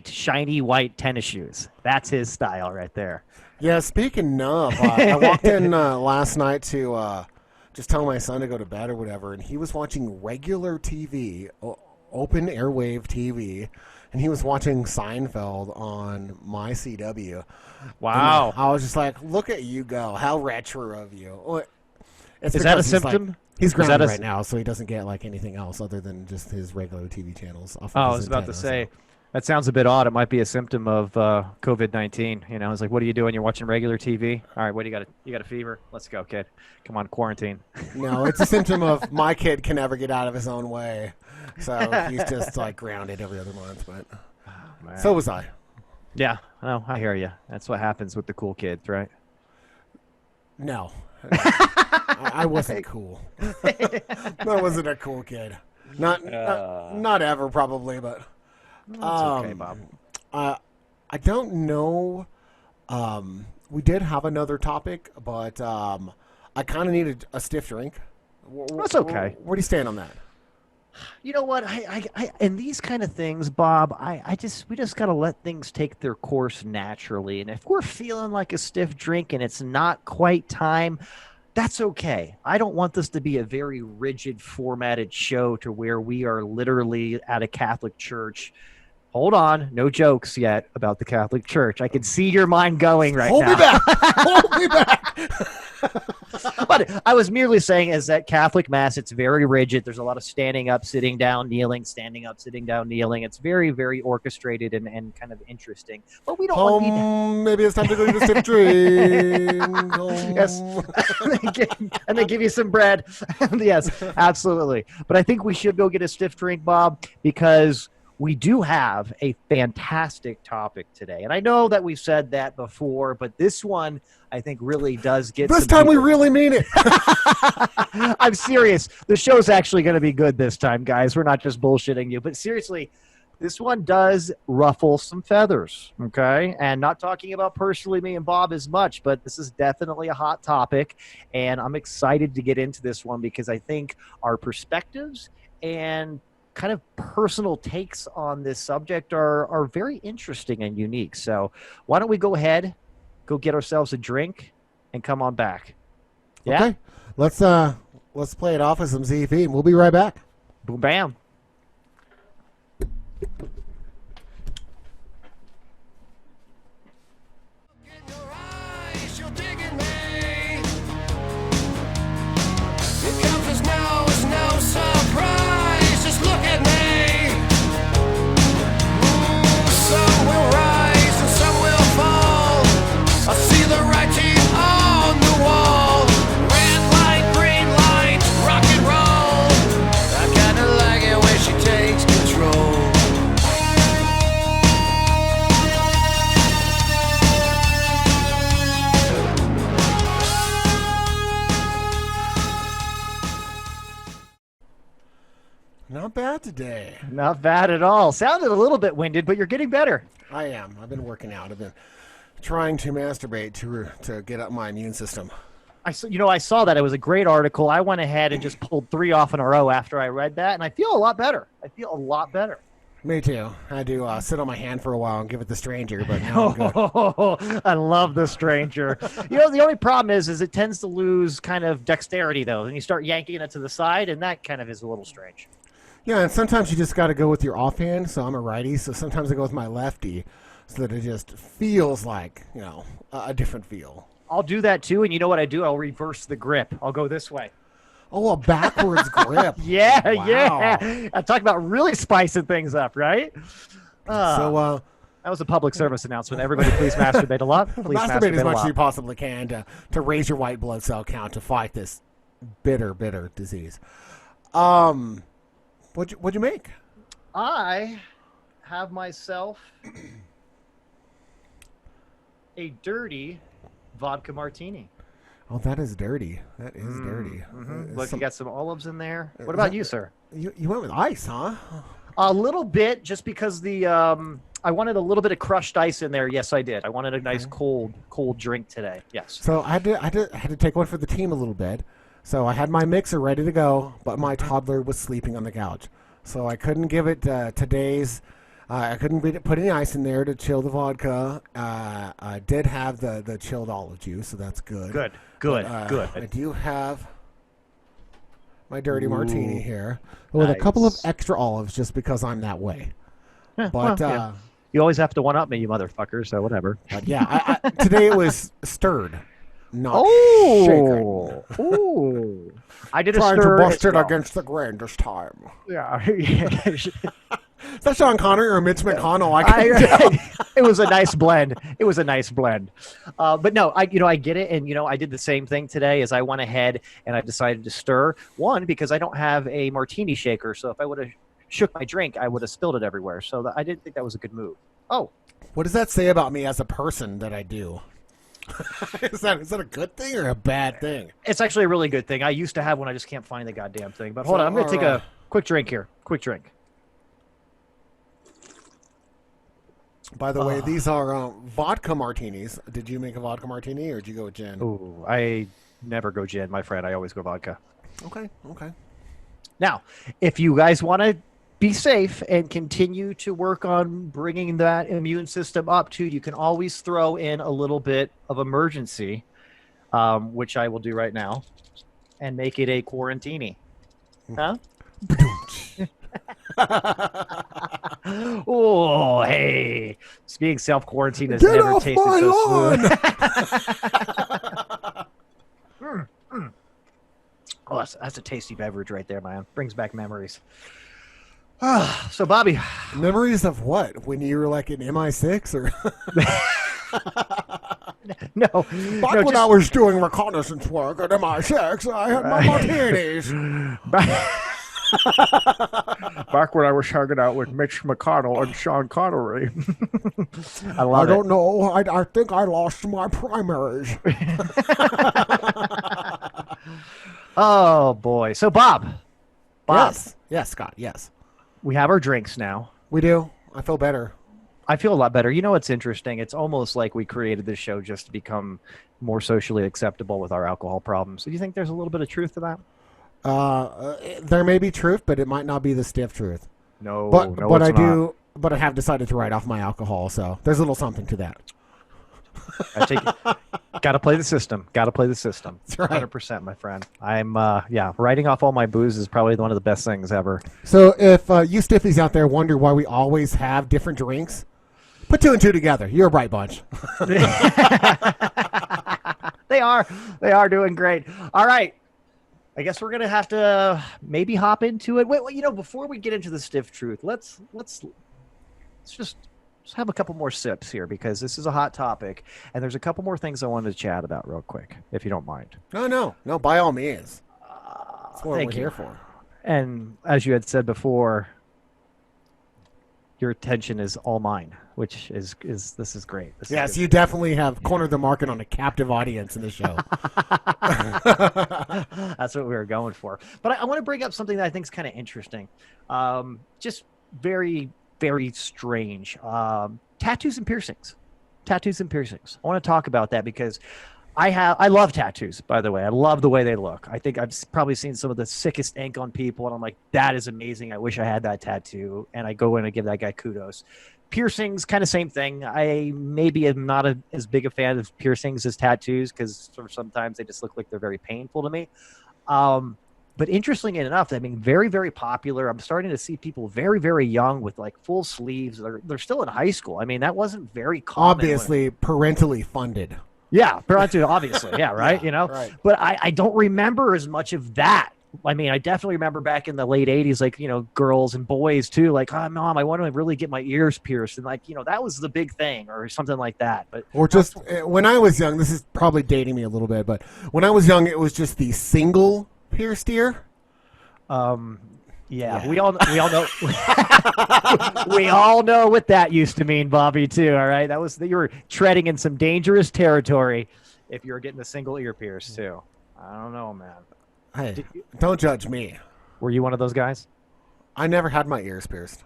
shiny white tennis shoes. That's his style right there. Yeah, speaking of, I walked in last night to just tell my son to go to bed or whatever, and he was watching regular TV, open airwave TV, and he was watching Seinfeld on my CW. Wow. And I was just like, look at you go. How retro of you. Is that a symptom? He's grounded right now, so he doesn't get like anything else other than just his regular TV channels. I was about to say, that sounds a bit odd. It might be a symptom of COVID-19. It's like, what are you doing? You're watching regular TV? All right, what do you got? You got a fever? Let's go, kid. Come on, quarantine. No, it's a symptom of my kid can never get out of his own way. So he's just like grounded every other month. But so was I. Yeah, no, I hear you. That's what happens with the cool kids, right? No. I wasn't cool. I wasn't a cool kid. Not ever, probably, but... That's okay, Bob. I don't know we did have another topic, but I kind of needed a stiff drink. That's okay. Where do you stand on that? You know what? In these kind of things, Bob, we just gotta let things take their course naturally. And if we're feeling like a stiff drink and it's not quite time, that's okay. I don't want this to be a very rigid, formatted show to where we are literally at a Catholic church. Hold on, no jokes yet about the Catholic Church. I can see your mind going right Hold now. me back. Hold me back. But I was merely saying is that Catholic Mass, it's very rigid. There's a lot of standing up, sitting down, kneeling, standing up, sitting down, kneeling. It's very, very orchestrated and kind of interesting. But we don't want to be... Maybe it's time to go get a stiff drink. Yes. And they give you some bread. Yes, absolutely. But I think we should go get a stiff drink, Bob, because we do have a fantastic topic today. And I know that we've said that before, but this one I think really does get this time people. we really mean it. I'm serious. The show's actually going to be good this time, guys. We're not just bullshitting you. But seriously, this one does ruffle some feathers, okay? And not talking about personally me and Bob as much, but this is definitely a hot topic. And I'm excited to get into this one because I think our perspectives and kind of personal takes on this subject are very interesting and unique. So why don't we go ahead, go get ourselves a drink, and come on back. Yeah? Okay. Let's play it off with some ZP, and we'll be right back. Boom, bam. Not bad today. Not bad at all. Sounded a little bit winded, but you're getting better. I am. I've been working out. I've been trying to masturbate to get up my immune system. I saw that. It was a great article. I went ahead and just pulled 3 off in a row after I read that, and I feel a lot better. Me too. I had to sit on my hand for a while and give it the stranger, but now I'm good. Oh, I love the stranger. The only problem is it tends to lose kind of dexterity, though. And you start yanking it to the side, and that kind of is a little strange. Yeah, and sometimes you just got to go with your offhand. So I'm a righty, so sometimes I go with my lefty so that it just feels like, a different feel. I'll do that, too, and you know what I do? I'll reverse the grip. I'll go this way. Oh, a backwards grip. Yeah, wow. Yeah. I talk about really spicing things up, right? That was a public service announcement. Everybody, please masturbate a lot. Please masturbate as much as you possibly can to raise your white blood cell count to fight this bitter, bitter disease. What'd you make? I have myself a dirty vodka martini. Oh, that is dirty. That is dirty. Mm-hmm. Look, you got some olives in there. What about you, sir? You went with ice, huh? A little bit, just because I wanted a little bit of crushed ice in there. Yes, I did. I wanted a nice cold drink today. Yes. So I had to take one for the team a little bit. So I had my mixer ready to go, but my toddler was sleeping on the couch, so I couldn't give it today's. I couldn't put any ice in there to chill the vodka. I did have the chilled olive juice, so that's good. Good. I do have my dirty martini here with a couple of extra olives just because I'm that way. But yeah. You always have to one-up me, you motherfucker, so whatever. But yeah, today it was stirred, not shaken. Oh, I did a Trying stir to bust it well. against the grain this time. Yeah. Is that Sean Connery or Mitch McConnell? I can't tell. It was a nice blend. But no, I get it. And, I did the same thing today as I went ahead and I decided to stir. One, because I don't have a martini shaker. So if I would have shook my drink, I would have spilled it everywhere. So I didn't think that was a good move. Oh. What does that say about me as a person that I do? Is that a good thing or a bad thing? It's actually a really good thing. I used to have one. I just can't find the goddamn thing. But hold on. I'm going to take a quick drink here. Quick drink. By the way, these are vodka martinis. Did you make a vodka martini or did you go with gin? Ooh, I never go gin, my friend. I always go vodka. Okay, okay. Now, if you guys want to be safe and continue to work on bringing that immune system up too, you can always throw in a little bit of emergency, which I will do right now, and make it a quarantini. Huh? Oh, hey. Being self-quarantined has Get never off tasted my so lawn! smooth. Oh, that's a tasty beverage right there, man. Brings back memories. So, Bobby. Memories of what? When you were like in MI6 or? No. Back when I was doing reconnaissance work at MI6, I had my martinis. Back when I was hanging out with Mitch McConnell and Sean Connery. I love I don't know. I think I lost my primaries. Oh, boy. So, Bob. Yes, Scott, yes. We have our drinks now. We do. I feel better. I feel a lot better. You know what's interesting? It's almost like we created this show just to become more socially acceptable with our alcohol problems. Do you think there's a little bit of truth to that? There may be truth, but it might not be the stiff truth. No, but no, but it's I not. do. But I have decided to write off my alcohol, so there's a little something to that. I take it. Got to play the system. Got to play the system. That's right. 100%, my friend. I'm writing off all my booze is probably one of the best things ever. So if you stiffies out there wonder why we always have different drinks, put two and two together. You're a bright bunch. They are doing great. All right. I guess we're gonna have to maybe hop into it. Wait, before we get into the stiff truth, let's just have a couple more sips here because this is a hot topic, and there's a couple more things I wanted to chat about real quick, if you don't mind. No. By all means. That's what Thank we're you. here for. And as you had said before, your attention is all mine, which is this is great. Yes, you definitely have cornered the market on a captive audience in the show. That's what we were going for. But I want to bring up something that I think is kind of interesting. Just very, very strange. Tattoos and piercings. Tattoos and piercings. I want to talk about that because I love tattoos, by the way. I love the way they look. I think I've probably seen some of the sickest ink on people, and I'm like, that is amazing. I wish I had that tattoo. And I go in and give that guy kudos. Piercings, kind of same thing. I maybe am not as big a fan of piercings as tattoos because sometimes they just look like they're very painful to me. But interestingly enough, I mean, very, very popular. I'm starting to see people very, very young with like full sleeves. They're still in high school. I mean, that wasn't very common. Obviously, parentally funded. Yeah, obviously. Yeah, right. Yeah, right. But I don't remember as much of that. I mean, I definitely remember back in the late 80s, like, girls and boys too, like, oh, Mom, I want to really get my ears pierced. And like, that was the big thing or something like that. But or just when I was young, this is probably dating me a little bit, but when I was young, it was just the single pierced ear. Yeah, we all know we all know what that used to mean, Bobby, too. All right. You were treading in some dangerous territory if you were getting a single ear pierced too. I don't know, man. Hey, don't judge me. Were you one of those guys? I never had my ears pierced.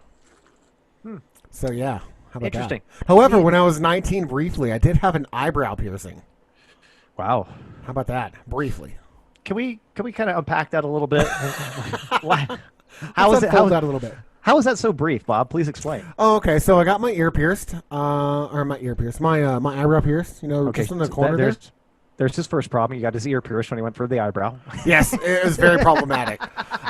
So yeah, how about Interesting. that? However, when I was 19, briefly, I did have an eyebrow piercing. Wow. How about that? Briefly. Can we kind of unpack that a little bit? How Let's is it? unfold that a little bit. How is that so brief, Bob? Please explain. Oh, okay. So I got my ear pierced, my eyebrow pierced. Just in the corner there. There's his first problem. He got his ear pierced when he went for the eyebrow. Yes, it was very problematic.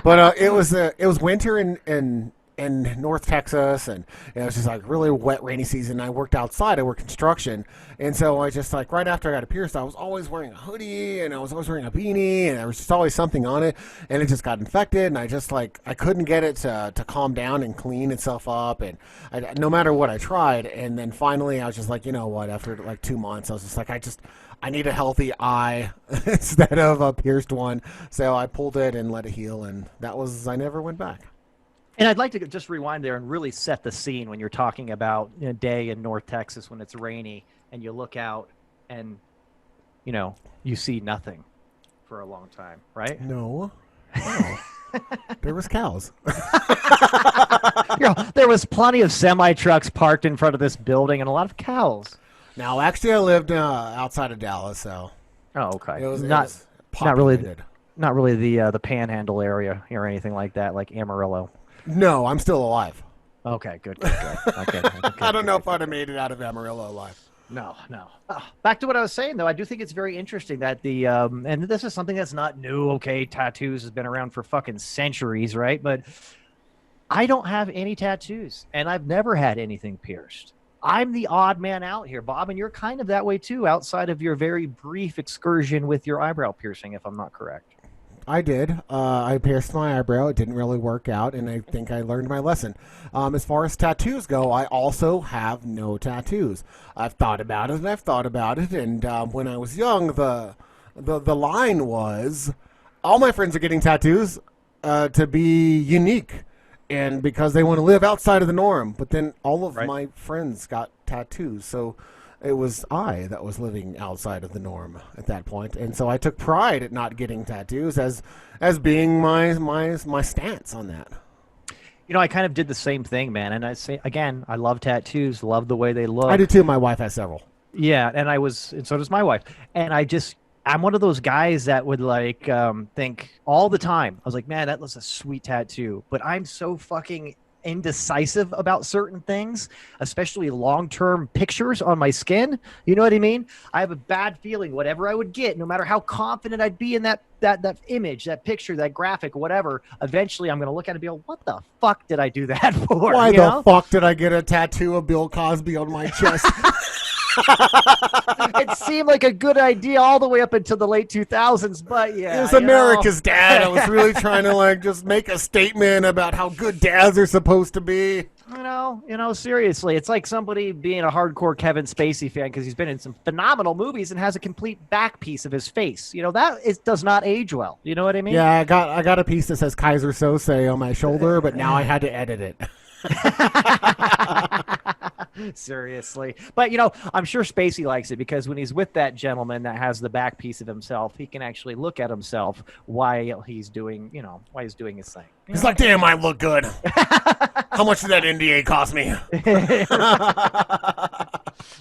But it was winter in North Texas, and it was just like really wet, rainy season. I worked outside. I worked construction, and so I just like right after I got it pierced, I was always wearing a hoodie, and I was always wearing a beanie, and there was just always something on it, and it just got infected, and I just like I couldn't get it to calm down and clean itself up, and no matter what I tried, and then finally I was just like, you know what? After like 2 months, I was just like, I need a healthy eye instead of a pierced one, so I pulled it and let it heal, and I never went back. And I'd like to just rewind there and really set the scene when you're talking about a day in North Texas when it's rainy and you look out and, you see nothing for a long time, right? No. There was cows. There was plenty of semi trucks parked in front of this building and a lot of cows. Now, actually, I lived outside of Dallas, so Oh, okay. it was not populated. not really the Panhandle area or anything like that, like Amarillo. No, I'm still alive. Okay, good. Okay, I don't know if I'd have made it out of Amarillo alive. No. Back to what I was saying, though, I do think it's very interesting that and this is something that's not new. Okay, tattoos has been around for fucking centuries, right? But I don't have any tattoos, and I've never had anything pierced. I'm the odd man out here, Bob, and you're kind of that way too, outside of your very brief excursion with your eyebrow piercing, if I'm not correct. I did. I pierced my eyebrow. It didn't really work out, and I think I learned my lesson. As far as tattoos go, I also have no tattoos. I've thought about it, and when I was young, the line was, all my friends are getting tattoos to be unique, and because they want to live outside of the norm. But then all of my friends got tattoos, so it was I that was living outside of the norm at that point, and so I took pride at not getting tattoos as being my stance on that. I kind of did the same thing, man. And I say again, I love tattoos, love the way they look. I do too. My wife has several. Yeah, and so does my wife. And I'm one of those guys that would think all the time. I was like, man, that was a sweet tattoo, but I'm so fucking indecisive about certain things, especially long-term pictures on my skin. You know what I mean? I have a bad feeling whatever I would get, no matter how confident I'd be in that image, that picture, that graphic, whatever, eventually I'm going to look at it and be like, what the fuck did I do that for? Why the fuck did I get a tattoo of Bill Cosby on my chest? It seemed like a good idea all the way up until the late 2000s, but yeah. It was America's dad. I was really trying to just make a statement about how good dads are supposed to be. Seriously, it's like somebody being a hardcore Kevin Spacey fan because he's been in some phenomenal movies and has a complete back piece of his face. Does not age well. You know what I mean? Yeah, I got a piece that says Kaiser Sose on my shoulder, but now I had to edit it. Seriously. But, I'm sure Spacey likes it because when he's with that gentleman that has the back piece of himself, he can actually look at himself while he's doing his thing. He's like, damn, I look good. How much did that NDA cost me?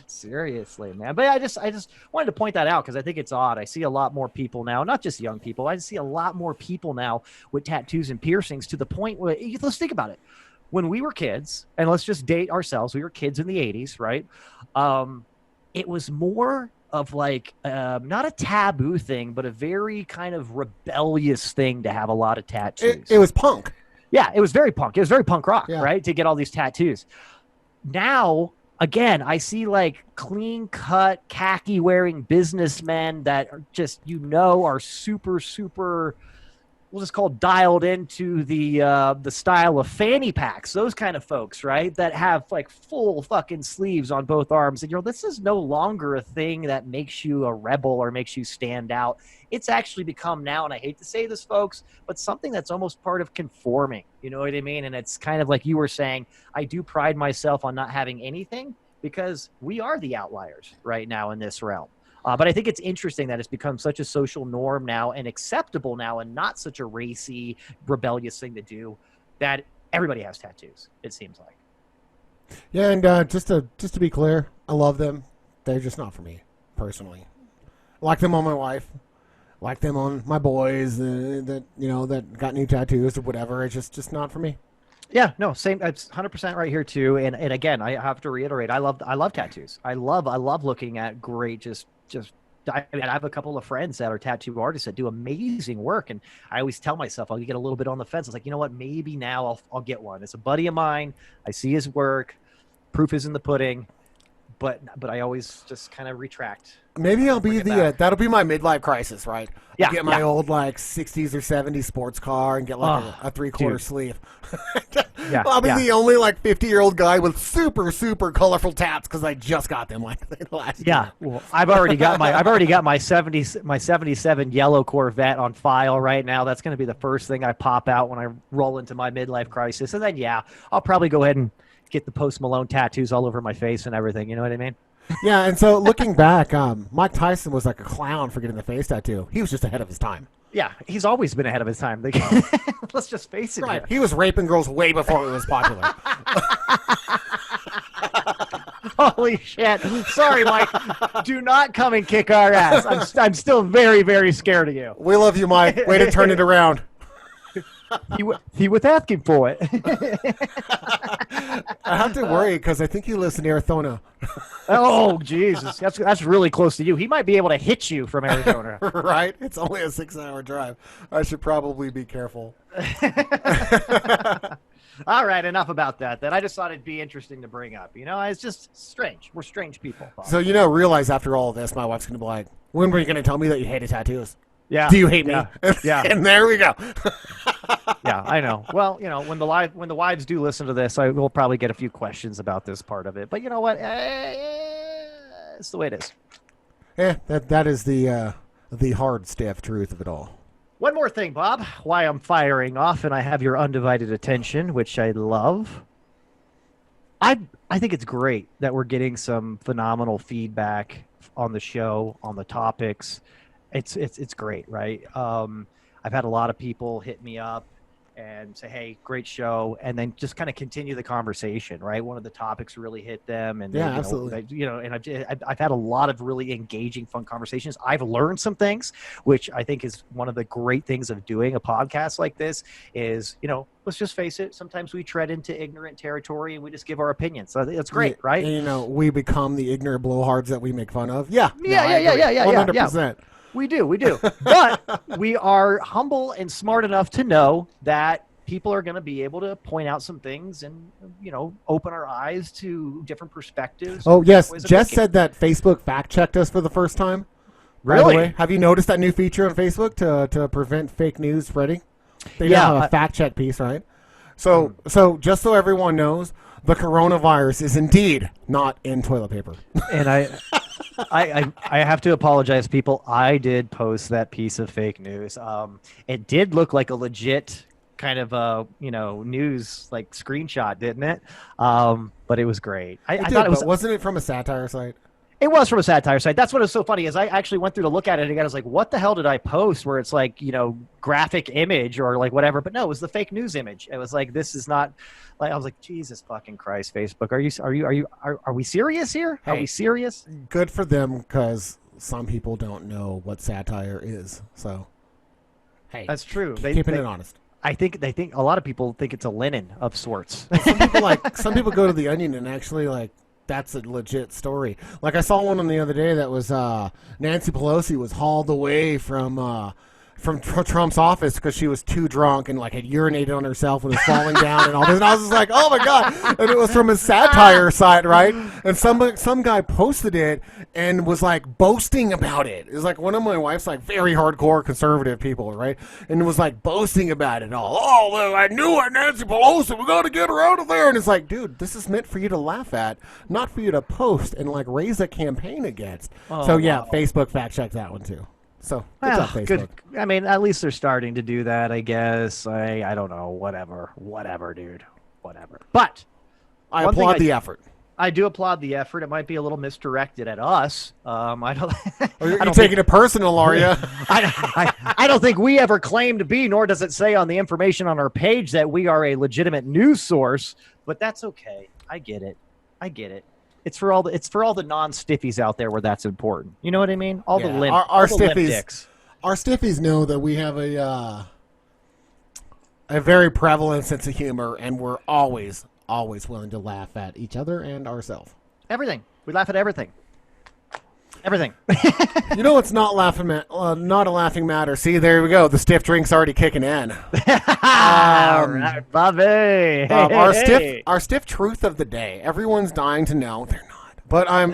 Seriously, man. But I just wanted to point that out because I think it's odd. I see a lot more people now, not just young people. I see a lot more people now with tattoos and piercings to the point where, let's think about it. When we were kids, and let's just date ourselves, we were kids in the 80s, right? It was more of not a taboo thing, but a very kind of rebellious thing to have a lot of tattoos. It was punk. Yeah, it was very punk. It was very punk rock, yeah. Right? To get all these tattoos. Now, again, I see clean-cut, khaki-wearing businessmen that are just, are super, super... we'll just call dialed into the style of fanny packs, those kind of folks, right? That have full fucking sleeves on both arms. And this is no longer a thing that makes you a rebel or makes you stand out. It's actually become now, and I hate to say this, folks, but something that's almost part of conforming. You know what I mean? And it's kind of like you were saying, I do pride myself on not having anything because we are the outliers right now in this realm. But I think it's interesting that it's become such a social norm now and acceptable now and not such a racy, rebellious thing to do that everybody has tattoos, it seems like. Yeah, and just to be clear, I love them. They're just not for me, personally. I like them on my wife. I like them on my boys that got new tattoos or whatever. It's just not for me. Yeah, no, same. It's 100% right here too. And again, I have to reiterate, I love tattoos. I love looking at great, I have a couple of friends that are tattoo artists that do amazing work. And I always tell myself, I'll get a little bit on the fence. It's like, you know what, maybe now I'll get one. It's a buddy of mine. I see his work. Proof is in the pudding. But I always just kind of retract. Maybe I'll be that'll be my midlife crisis, right? Yeah. Get my old 60s or 70s sports car and get a 3/4 sleeve. I'll be the only 50-year-old guy with super super colorful tats because I just got them last year. Well, I've already got my 77 yellow Corvette on file right now. That's going to be the first thing I pop out when I roll into my midlife crisis, and then I'll probably go ahead and get the Post Malone tattoos all over my face and everything. You know what I mean? Yeah, and so looking back, Mike Tyson was like a clown for getting the face tattoo. He was just ahead of his time. Yeah, he's always been ahead of his time. Let's just face it. Right. Here. He was raping girls way before it was popular. Holy shit! Sorry, Mike. Do not come and kick our ass. I'm still very, very scared of you. We love you, Mike. Way to turn it around. He was asking for it. I have to worry because I think he lives in Arizona. Oh, Jesus. That's really close to you. He might be able to hit you from Arizona. Right? It's only a 6-hour drive. I should probably be careful. All right, enough about that. Then I just thought it'd be interesting to bring up. You know, it's just strange. We're strange people. Bob. So, realize after all of this, my wife's going to be like, when were you going to tell me that you hated tattoos? Yeah. Do you hate me? Yeah. And there we go. Yeah, I know. Well, when the wives do listen to this, I will probably get a few questions about this part of it. But you know what? It's the way it is. Yeah, that is the hard, stiff truth of it all. One more thing, Bob. Why I'm firing off and I have your undivided attention, which I love. I think it's great that we're getting some phenomenal feedback on the show, on the topics. It's great, right? I've had a lot of people hit me up and say, "Hey, great show," and then just kind of continue the conversation, right? One of the topics really hit them, and yeah, absolutely. And I've had a lot of really engaging, fun conversations. I've learned some things, which I think is one of the great things of doing a podcast like this. Is let's just face it, sometimes we tread into ignorant territory and we just give our opinions. So that's great, right? And, we become the ignorant blowhards that we make fun of. Yeah, yeah, 100%. We do. But we are humble and smart enough to know that people are going to be able to point out some things and, open our eyes to different perspectives. Oh, yes. Jess said that Facebook fact-checked us for the first time. Really? By the way, have you noticed that new feature on Facebook to prevent fake news spreading? They now have a fact-check piece, right? So just so everyone knows, the coronavirus is indeed not in toilet paper. And I have to apologize, people. I did post that piece of fake news. It did look like a legit kind of news like screenshot, didn't it? But it was great. I thought it was. Wasn't it from a satire site? It was from a satire site. That's what is so funny is I actually went through to look at it again. I was like, what the hell did I post where it's like, graphic image or like whatever. But no, it was the fake news image. It was like, this is not like, I was like, Jesus fucking Christ, Facebook. Are we serious here? Are we serious? Good for them because some people don't know what satire is. So, hey, that's true. Keeping it honest. I think they think a lot of people think it's a linen of sorts. Some people go to the Onion and actually that's a legit story. Like I saw one on the other day that was Nancy Pelosi was hauled away from Trump's office because she was too drunk and had urinated on herself and was falling down and all this. And I was just like, oh my God. And it was from a satire site, right? And some guy posted it and was boasting about it. It was one of my wife's very hardcore conservative people, right? And it was boasting about it all. Oh, I knew it, Nancy Pelosi. We got to get her out of there. And it's dude, this is meant for you to laugh at, not for you to post and raise a campaign against. So yeah, wow. Facebook fact check that one too. So good job, Facebook. Good. I mean, at least they're starting to do that, I guess. I don't know. Whatever, dude. Whatever. But I applaud the effort. I do applaud the effort. It might be a little misdirected at us. I don't. You're taking it personal, are you? I don't think we ever claim to be, nor does it say on the information on our page that we are a legitimate news source. But that's okay. I get it. It's for all the non-stiffies out there where that's important. You know what I mean? All the limp, our stiffies. Limp dicks. Our stiffies know that we have a very prevalent sense of humor, and we're always willing to laugh at each other and ourselves. Everything. We laugh at everything. Everything. It's not not a laughing matter. See, there we go. The stiff drink's already kicking in. All right, Bobby. Our stiff truth of the day. Everyone's dying to know. They're not, but I'm.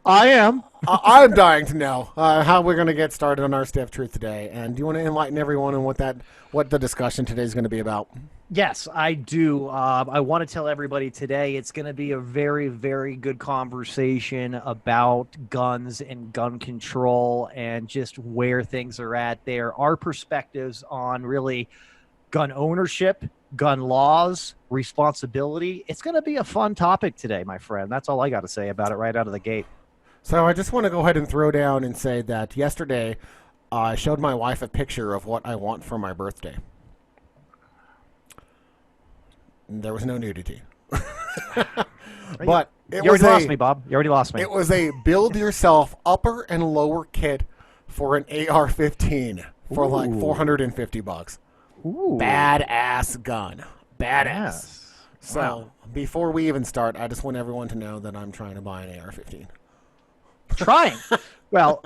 I am. I'm dying to know how we're going to get started on our stiff truth today. And do you want to enlighten everyone on what the discussion today is going to be about? Yes, I do. I want to tell everybody today it's going to be a very, very good conversation about guns and gun control and just where things are at there. Our perspectives on really gun ownership, gun laws, responsibility. It's going to be a fun topic today, my friend. That's all I got to say about it right out of the gate. So I just want to go ahead and throw down and say that yesterday I showed my wife a picture of what I want for my birthday. There was no nudity. But you already lost me, Bob. You already lost me. It was a build yourself upper and lower kit for an AR-15 for like $450. Ooh. Badass gun. Badass. Yes. So Wow. before we even start, I just want everyone to know that I'm trying to buy an AR-15. Trying. Well,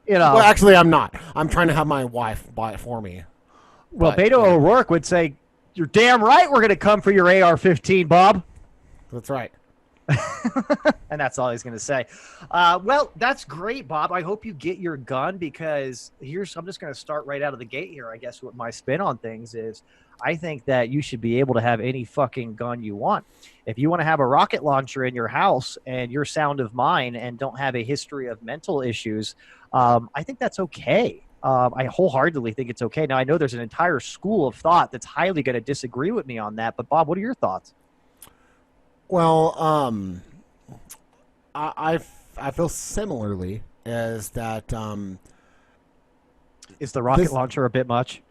Well, actually, I'm not. I'm trying to have my wife buy it for me. well, But, Beto yeah, O'Rourke would say, "You're damn right. We're going to come for your AR-15, Bob." that's right. And that's all he's going to say. Well, that's great, Bob. I hope you get your gun because I'm just going to start right out of the gate here. I guess what my spin on things is I think that you should be able to have any fucking gun you want. If you want to have a rocket launcher in your house and you're sound of mind and don't have a history of mental issues, I think that's okay. I wholeheartedly think it's okay. Now, I know there's an entire school of thought that's highly going to disagree with me on that. But, Bob, what are your thoughts? Well, I feel similarly as that. Is the rocket launcher a bit much?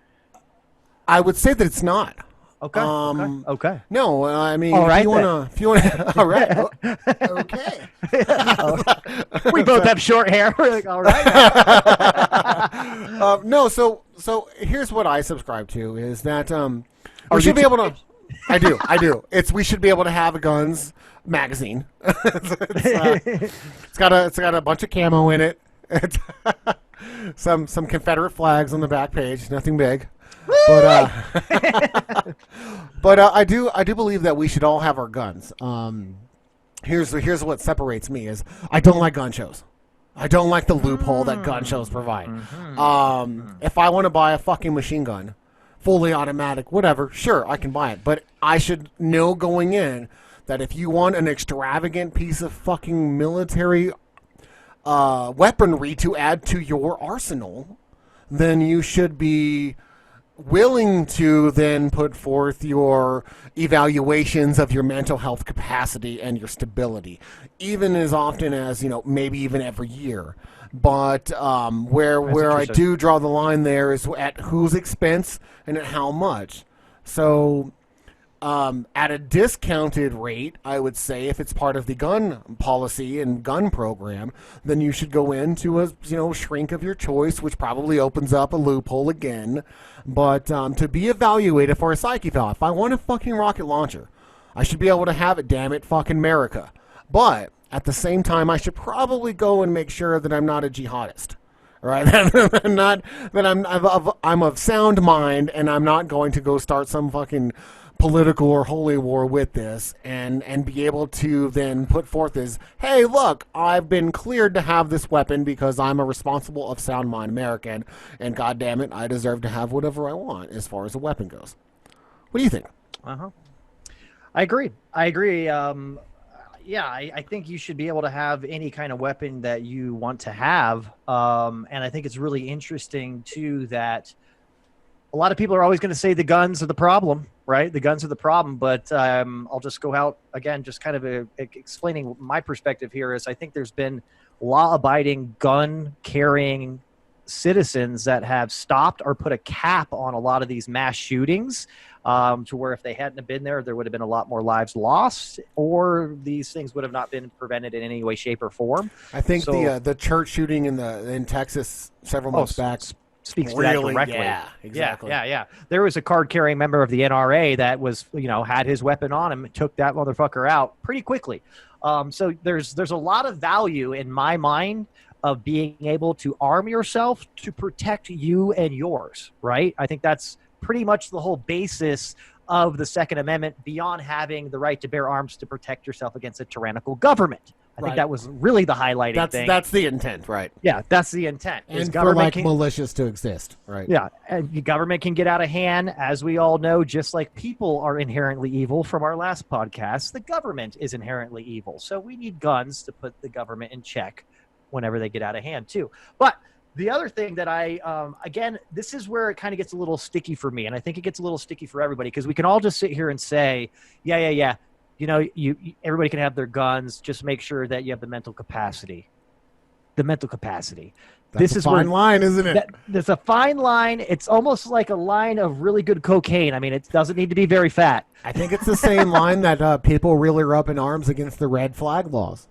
I would say that it's not. Okay. Okay. No, I mean, All right, if you wanna, all right, okay. We both have short hair. We're like, all right. No, so here's what I subscribe to is that we Oh, should be you able to. I do. We should be able to have a guns magazine. It's got a bunch of camo in it. It's some Confederate flags on the back page. Nothing big. But I do believe that we should all have our guns. Here's what separates me is I don't like gun shows. I don't like the loophole that gun shows provide. If I want to buy a fucking machine gun, fully automatic, whatever, sure, I can buy it. But I should know going in that if you want an extravagant piece of fucking military weaponry to add to your arsenal, then you should be willing to then put forth your evaluations of your mental health capacity and your stability, even as often as, maybe even every year. But where I do draw the line there is at whose expense and at how much. So at a discounted rate, I would say if it's part of the gun policy and gun program, then you should go into a shrink of your choice, which probably opens up a loophole again. But to be evaluated for a psyche valve, if I want a fucking rocket launcher, I should be able to have it. Damn it, fucking America. But at the same time, I should probably go and make sure that I'm not a jihadist. Right, I'm of sound mind, and I'm not going to go start some fucking political or holy war with this, and be able to then put forth as, hey, look, I've been cleared to have this weapon because I'm a responsible of sound mind American, and God damn it, I deserve to have whatever I want as far as a weapon goes. What do you think? I agree. Yeah, I think you should be able to have any kind of weapon that you want to have. And I think it's really interesting, too, that a lot of people are always going to say the guns are the problem, right? The guns are the problem. But I'll just go out again, just kind of explaining my perspective here is I think there's been law-abiding gun-carrying citizens that have stopped or put a cap on a lot of these mass shootings. To where if they hadn't have been there would have been a lot more lives lost, or these things would have not been prevented in any way, shape, or form. I think the church shooting in Texas several months back speaks really, to that directly. Yeah, exactly. Yeah. There was a card-carrying member of the NRA that was, had his weapon on him and took that motherfucker out pretty quickly. So there's a lot of value in my mind of being able to arm yourself to protect you and yours, right? I think that's pretty much the whole basis of the Second Amendment, beyond having the right to bear arms to protect yourself against a tyrannical government. I think that was really the highlighting thing. That's the intent, right? Yeah, that's the intent. And for militias to exist, right? Yeah, and the government can get out of hand, as we all know, just like people are inherently evil from our last podcast. The government is inherently evil. So we need guns to put the government in check whenever they get out of hand, too. But the other thing that again, this is where it kind of gets a little sticky for me, and I think it gets a little sticky for everybody, because we can all just sit here and say, yeah, everybody can have their guns, just make sure that you have the mental capacity. the mental capacity. That's This a is fine line, isn't it? there's a fine line. It's almost like a line of really good cocaine. I mean, it doesn't need to be very fat. I think it's the same line that people really are up in arms against the red flag laws.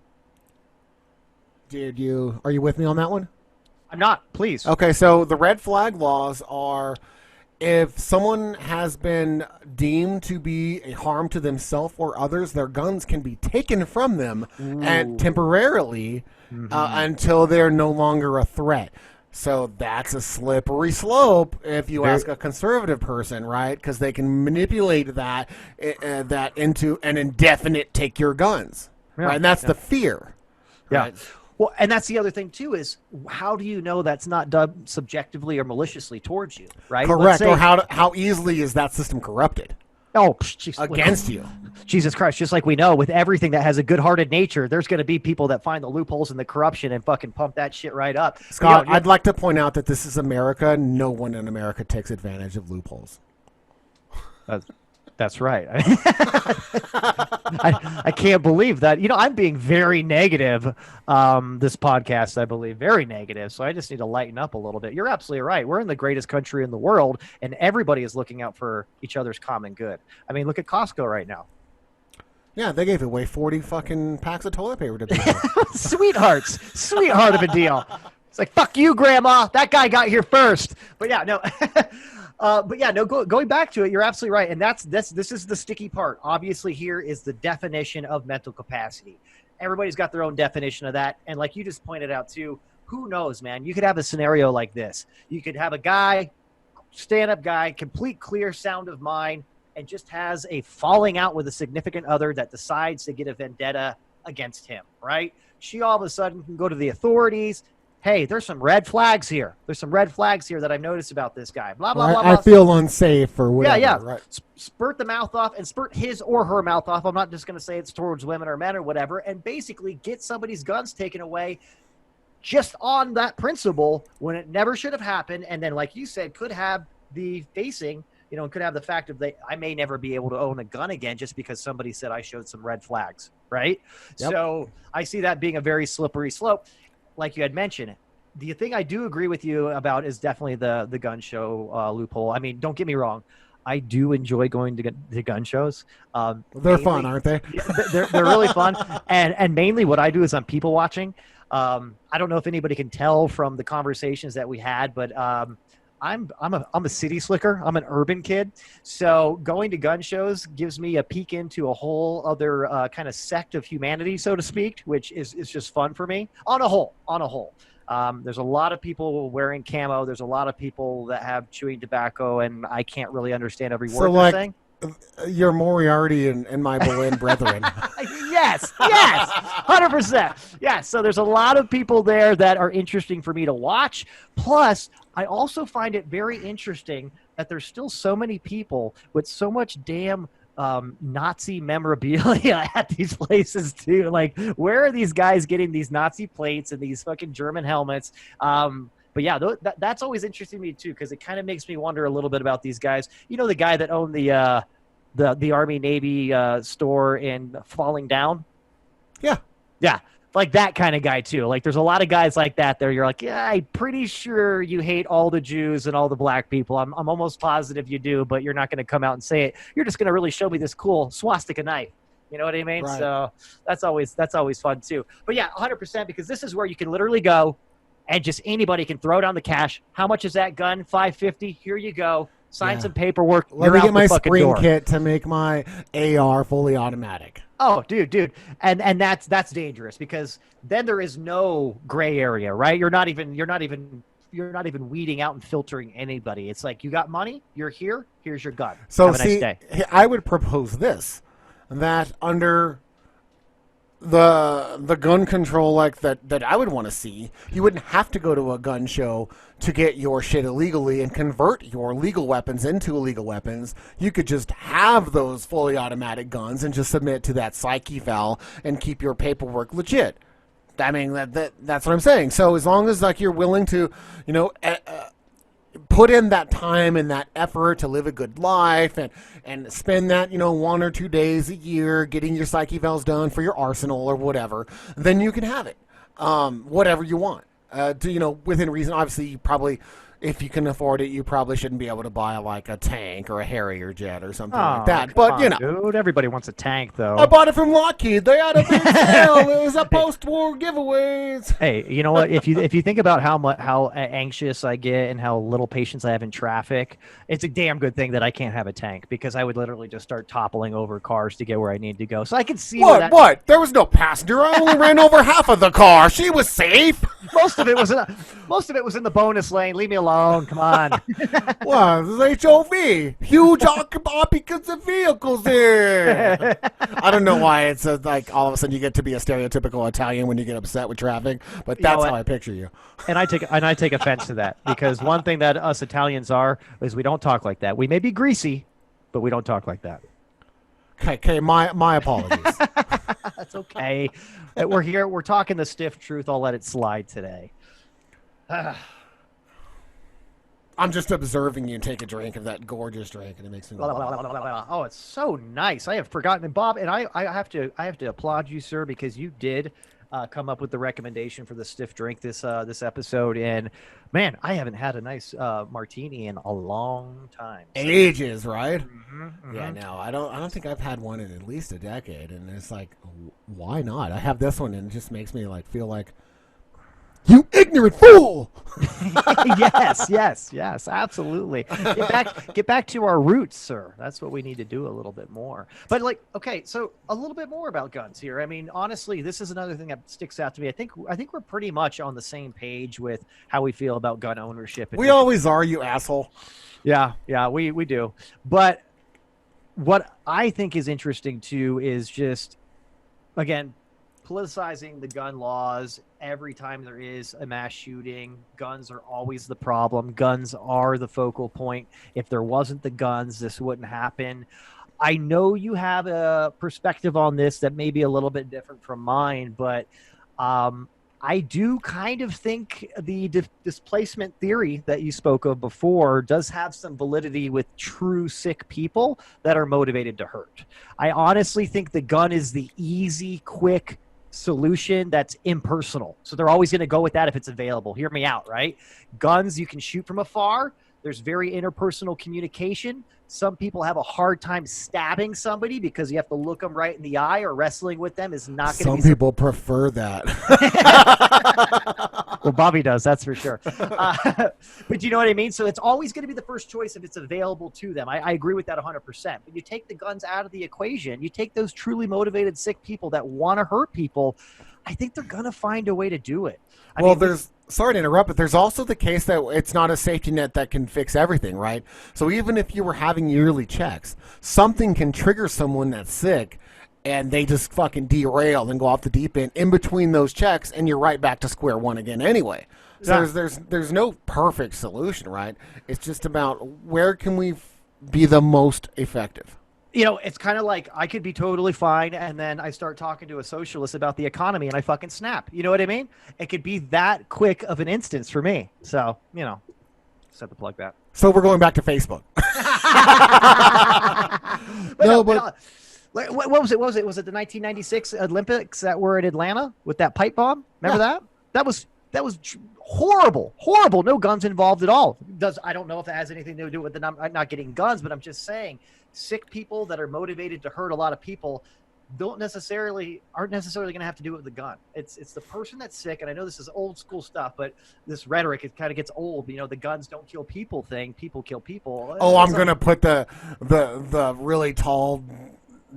Are you with me on that one? I'm not, please. Okay, so the red flag laws are if someone has been deemed to be a harm to themselves or others, their guns can be taken from them and temporarily until they're no longer a threat. So that's a slippery slope if you ask a conservative person, right? Because they can manipulate that into an indefinite take your guns, right? And that's the fear. Right? Yeah. Well, and that's the other thing too is how do you know that's not done subjectively or maliciously towards you, right? Correct. Or how easily is that system corrupted? Oh, against you. Jesus Christ. Just like we know with everything that has a good-hearted nature, there's going to be people that find the loopholes and the corruption and fucking pump that shit right up. Scott, I'd like to point out that this is America. No one in America takes advantage of loopholes. That's right. I can't believe that. I'm being very negative this podcast, I believe. Very negative. So I just need to lighten up a little bit. You're absolutely right. We're in the greatest country in the world, and everybody is looking out for each other's common good. I mean, look at Costco right now. Yeah, they gave away 40 fucking packs of toilet paper to people. Sweetheart of a deal. It's like, fuck you, Grandma. That guy got here first. But yeah, no. Going back to it, you're absolutely right. And this is the sticky part. Obviously, here is the definition of mental capacity. Everybody's got their own definition of that. And like you just pointed out too, who knows, man? You could have a scenario like this. You could have a guy, stand-up guy, complete clear sound of mind, and just has a falling out with a significant other that decides to get a vendetta against him, right? She all of a sudden can go to the authorities. Hey, there's some red flags here. There's some red flags here that I've noticed about this guy. Blah, blah, blah, blah. I feel unsafe or whatever. Yeah. Right. Spurt the mouth off and spurt his or her mouth off. I'm not just going to say it's towards women or men or whatever. And basically get somebody's guns taken away just on that principle when it never should have happened. And then, like you said, could have the facing, could have the fact of I may never be able to own a gun again just because somebody said I showed some red flags, right? Yep. So I see that being a very slippery slope. Like you had mentioned, the thing I do agree with you about is definitely the gun show loophole. I mean, don't get me wrong. I do enjoy going to gun shows. They're fun, aren't they? They're really fun. And mainly what I do is I'm people watching. I don't know if anybody can tell from the conversations that we had, but I'm a city slicker. I'm an urban kid. So going to gun shows gives me a peek into a whole other kind of sect of humanity, so to speak, which is just fun for me on a whole. There's a lot of people wearing camo. There's a lot of people that have chewing tobacco, and I can't really understand every word they're saying. Your Moriarty and my Boleyn brethren. Yes, 100%. Yeah, so there's a lot of people there that are interesting for me to watch. Plus, I also find it very interesting that there's still so many people with so much damn Nazi memorabilia at these places too. Like, where are these guys getting these Nazi plates and these fucking German helmets? But yeah, that's always interesting to me too, because it kind of makes me wonder a little bit about these guys. The guy that owned the Army Navy store in Falling Down. Yeah, like that kind of guy too. Like, there's a lot of guys like that there. You're like, yeah, I'm pretty sure you hate all the Jews and all the black people. I'm almost positive you do, but you're not going to come out and say it. You're just going to really show me this cool swastika knife. You know what I mean? Right. So that's always fun too. But yeah, 100%, because this is where you can literally go and just anybody can throw down the cash. How much is that gun? $550. Here you go. Sign some paperwork. Let me get my spring kit to make my AR fully automatic. Oh, dude. And that's dangerous, because then there is no gray area, right? You're not even weeding out and filtering anybody. It's like, you got money, you're here, here's your gun. So have a nice day. I would propose this, that under the gun control like that I would want to see, you wouldn't have to go to a gun show to get your shit illegally and convert your legal weapons into illegal weapons. You could just have those fully automatic guns and just submit to that psych eval and keep your paperwork legit. I mean, that's what I'm saying. So as long as you're willing to, put in that time and that effort to live a good life and spend that, 1 or 2 days a year getting your psych evals done for your arsenal or whatever, then you can have it. whatever you want. Within reason. Obviously, you probably, if you can afford it, you probably shouldn't be able to buy like a tank or a Harrier jet or something like that. Come But on, dude, everybody wants a tank, though. I bought it from Lockheed. They had a big sale. It was a post-war giveaways. Hey, you know what? If you think about how anxious I get and how little patience I have in traffic, it's a damn good thing that I can't have a tank, because I would literally just start toppling over cars to get where I need to go. So I can see What? There was no passenger. I only ran over half of the car. She was safe. most of it was in the bonus lane. Leave me alone. Come on. Well, this is HOV. Huge occupancy of vehicles here. I don't know why it's like all of a sudden you get to be a stereotypical Italian when you get upset with traffic, but that's how I picture you. And I take offense to that, because one thing that us Italians are is we don't talk like that. We may be greasy, but we don't talk like that. Okay, my apologies. That's okay. We're here. We're talking the stiff truth. I'll let it slide today. I'm just observing you take a drink of that gorgeous drink, and it makes me. Oh, it's so nice. I have forgotten, and Bob, and I have to applaud you, sir, because you did come up with the recommendation for the stiff drink this episode. And man, I haven't had a nice martini in a long time. Ages, right? Mm-hmm. Yeah, no, I don't think I've had one in at least a decade, and it's like, why not? I have this one, and it just makes me like feel like, you ignorant fool! yes, absolutely. Get back to our roots, sir. That's what we need to do a little bit more. But okay, so a little bit more about guns here. I mean, honestly, this is another thing that sticks out to me. I think we're pretty much on the same page with how we feel about gun ownership. We always are, you asshole. Yeah, we do. But what I think is interesting too is just, again, politicizing the gun laws. Every time there is a mass shooting, guns are always the problem. Guns are the focal point. If there wasn't the guns, this wouldn't happen. I know you have a perspective on this that may be a little bit different from mine, but I do kind of think the displacement theory that you spoke of before does have some validity with true sick people that are motivated to hurt. I honestly think the gun is the easy, quick solution that's impersonal. So they're always going to go with that if it's available. Hear me out, right? Guns, you can shoot from afar. There's very interpersonal communication. Some people have a hard time stabbing somebody because you have to look them right in the eye, or wrestling with them is not going to be... Some people prefer that. Well, Bobby does, that's for sure. But you know what I mean? So it's always going to be the first choice if it's available to them. I agree with that 100%. But you take the guns out of the equation, you take those truly motivated, sick people that want to hurt people, I think they're going to find a way to do it. Sorry to interrupt, but there's also the case that it's not a safety net that can fix everything, right? So even if you were having yearly checks, something can trigger someone that's sick, and they just fucking derail and go off the deep end in between those checks, and you're right back to square one again anyway. So Yeah. there's no perfect solution, right? It's just about where can we be the most effective. You know, it's kind of like I could be totally fine, and then I start talking to a socialist about the economy, and I fucking snap. You know what I mean? It could be that quick of an instance for me. So, just have to plug that. So we're going back to Facebook. What was it? Was it the 1996 Olympics that were in Atlanta with that pipe bomb? Remember that? That was horrible. No guns involved at all. I don't know if it has anything to do with the not getting guns, but I'm just saying, sick people that are motivated to hurt a lot of people aren't necessarily going to have to do it with a gun. It's the person that's sick, and I know this is old school stuff, but this rhetoric, it kind of gets old. The guns don't kill people thing. People kill people. Oh, I'm gonna put the really tall,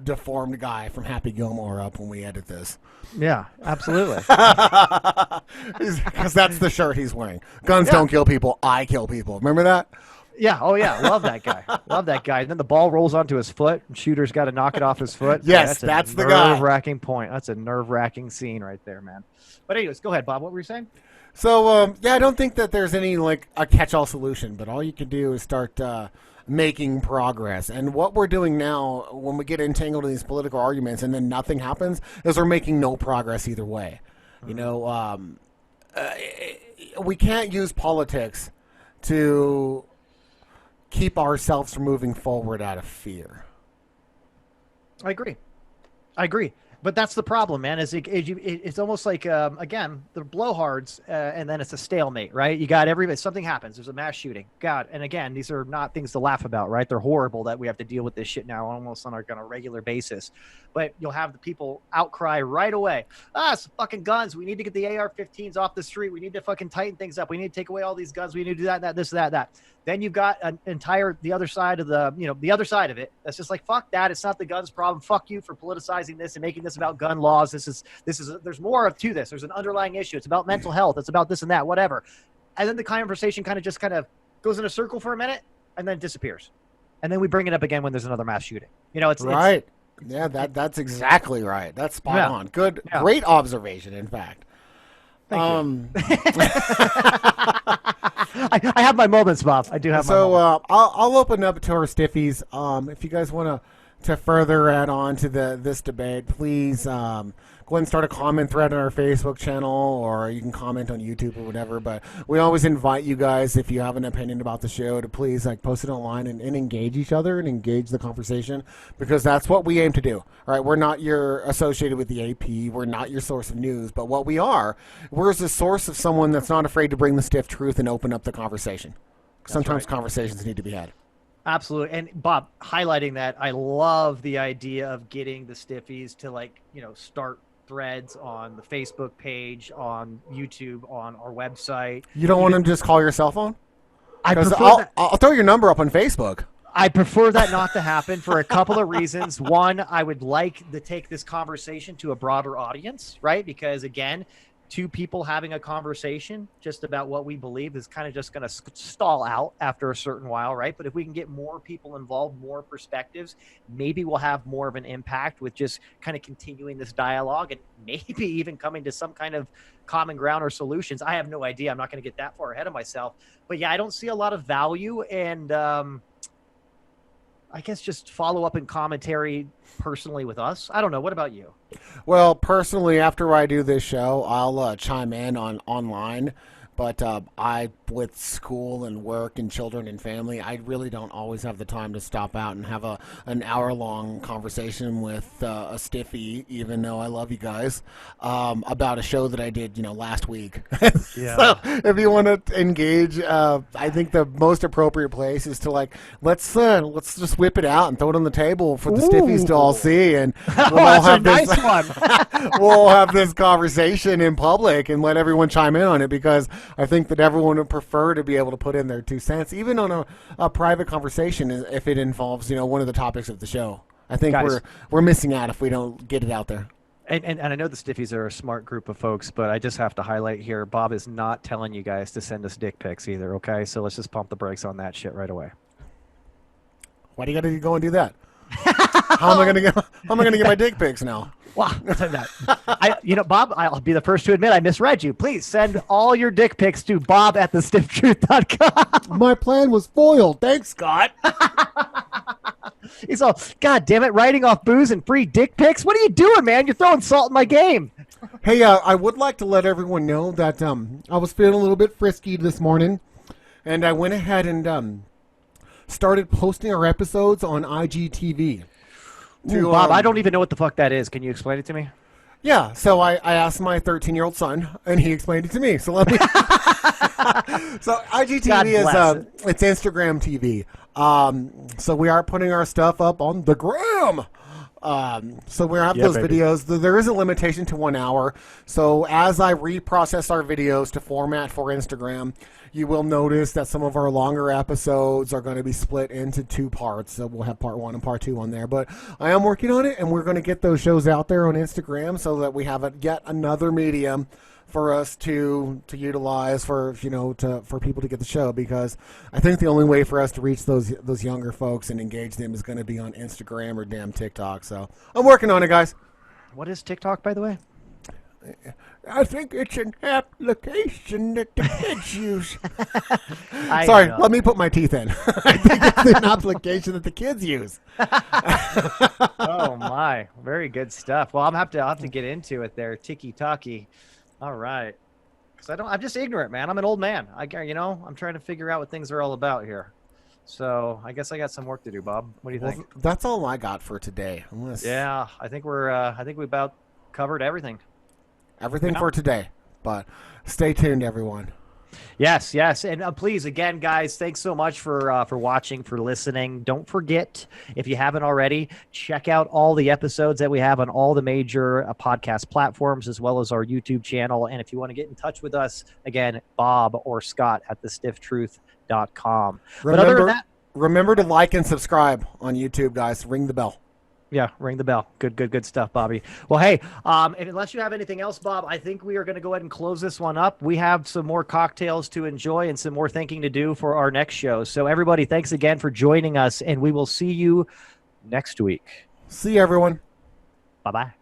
deformed guy from Happy Gilmore up when we edit this. Yeah, absolutely. Because that's the shirt he's wearing. Guns don't kill people. I kill people. Remember that? Yeah. Oh, yeah. Love that guy. And then the ball rolls onto his foot, and shooter's got to knock it off his foot. Yes, that's the guy. Nerve-wracking point. That's a nerve-wracking scene right there, man. But anyways, go ahead, Bob. What were you saying? So, I don't think that there's any, a catch-all solution, but all you can do is start making progress. And what we're doing now, when we get entangled in these political arguments and then nothing happens, is we're making no progress either way. We can't use politics to keep ourselves from moving forward out of fear. I agree. But that's the problem, man. It's almost like again the blowhards, and then it's a stalemate, right? You got everybody. Something happens. There's a mass shooting. God, and again, these are not things to laugh about, right? They're horrible that we have to deal with this shit now almost on a regular basis. But you'll have the people outcry right away. It's fucking guns. We need to get the AR-15s off the street. We need to fucking tighten things up. We need to take away all these guns. We need to do that, this, that. Then you've got the other side of the other side of it. That's just like, fuck that. It's not the guns problem. Fuck you for politicizing this and making this about gun laws. There's more to this. There's an underlying issue. It's about mental health. It's about this and that, whatever. And then the conversation kind of goes in a circle for a minute and then disappears. And then we bring it up again when there's another mass shooting. It's right. That's exactly right. That's spot on. Good, great observation. In fact. Thank you. I have my moments, Bob. I do have my moments. I'll open up to our stiffies. If you guys want to further add on to this debate, please go ahead and start a comment thread on our Facebook channel, or you can comment on YouTube or whatever. But we always invite you guys, if you have an opinion about the show, to please post it online and engage each other and engage the conversation, because that's what we aim to do. All right, we're not associated with the AP. We're not your source of news, but what we're the source of someone that's not afraid to bring the stiff truth and open up the conversation. Sometimes conversations need to be had. Absolutely. And Bob, highlighting that, I love the idea of getting the stiffies to start threads on the Facebook page, on YouTube, on our website. You don't want them to just call your cell phone? I'll throw your number up on Facebook. I prefer that not to happen for a couple of reasons. One, I would like to take this conversation to a broader audience, right? Because again, two people having a conversation just about what we believe is kind of just going to stall out after a certain while, right? But if we can get more people involved, more perspectives, maybe we'll have more of an impact with just kind of continuing this dialogue and maybe even coming to some kind of common ground or solutions. I have no idea. I'm not going to get that far ahead of myself. But yeah, I don't see a lot of value, and I guess just follow up and commentary personally with us. I don't know. What about you? Well, personally, after I do this show, I'll chime in online. But with school and work and children and family, I really don't always have the time to stop out and have an hour-long conversation with a stiffy, even though I love you guys, about a show that I did, last week. Yeah. So if you want to engage, I think the most appropriate place is to let's just whip it out and throw it on the table for the stiffies to all see, and we'll all have this nice one. we'll have this conversation in public and let everyone chime in on it, because I think that everyone would prefer to be able to put in their 2 cents, even on a private conversation, if it involves, one of the topics of the show. I think we're missing out if we don't get it out there. And I know the stiffies are a smart group of folks, but I just have to highlight here, Bob is not telling you guys to send us dick pics either, okay? So let's just pump the brakes on that shit right away. Why do you got to go and do that? How am I going to get my dick pics now? Wow. Bob, I'll be the first to admit I misread you. Please send all your dick pics to bob@thestifftruth.com. My plan was foiled. Thanks, Scott. He's all, God damn it, writing off booze and free dick pics? What are you doing, man? You're throwing salt in my game. Hey, I would like to let everyone know that I was feeling a little bit frisky this morning, and I went ahead and started posting our episodes on IGTV. Bob, I don't even know what the fuck that is. Can you explain it to me? Yeah, so I asked my 13-year-old son, and he explained it to me. So let me. So IGTV is it's Instagram TV. So we are putting our stuff up on the gram. So we have those videos. There is a limitation to 1 hour. So as I reprocess our videos to format for Instagram, you will notice that some of our longer episodes are going to be split into 2 parts. So we'll have part 1 and part 2 on there. But I am working on it, and we're going to get those shows out there on Instagram so that we have yet another medium for us to utilize for people to get the show, because I think the only way for us to reach those younger folks and engage them is going to be on Instagram or damn TikTok. So I'm working on it, guys. What is TikTok, by the way? I think it's an application that the kids use. Sorry, let me put my teeth in. I think it's an application that the kids use. Oh my, very good stuff. Well, I'll have to get into it there. Tiki-taki. All right. Because I'm just ignorant, man. I'm an old man. I'm trying to figure out what things are all about here. So I guess I got some work to do, Bob. What do you think? That's all I got for today. Yeah, I think we about covered everything. Everything for today. But stay tuned, everyone. Yes, and please, again, guys, thanks so much for watching, for listening. Don't forget, if you haven't already, check out all the episodes that we have on all the major podcast platforms, as well as our YouTube channel. And if you want to get in touch with us, again, Bob or Scott at thestifftruth.com. But other than that, remember to like and subscribe on YouTube, guys. Ring the bell. Yeah, ring the bell. Good stuff, Bobby. Well, hey, unless you have anything else, Bob, I think we are going to go ahead and close this one up. We have some more cocktails to enjoy and some more thinking to do for our next show. So, everybody, thanks again for joining us, and we will see you next week. See you, everyone. Bye-bye.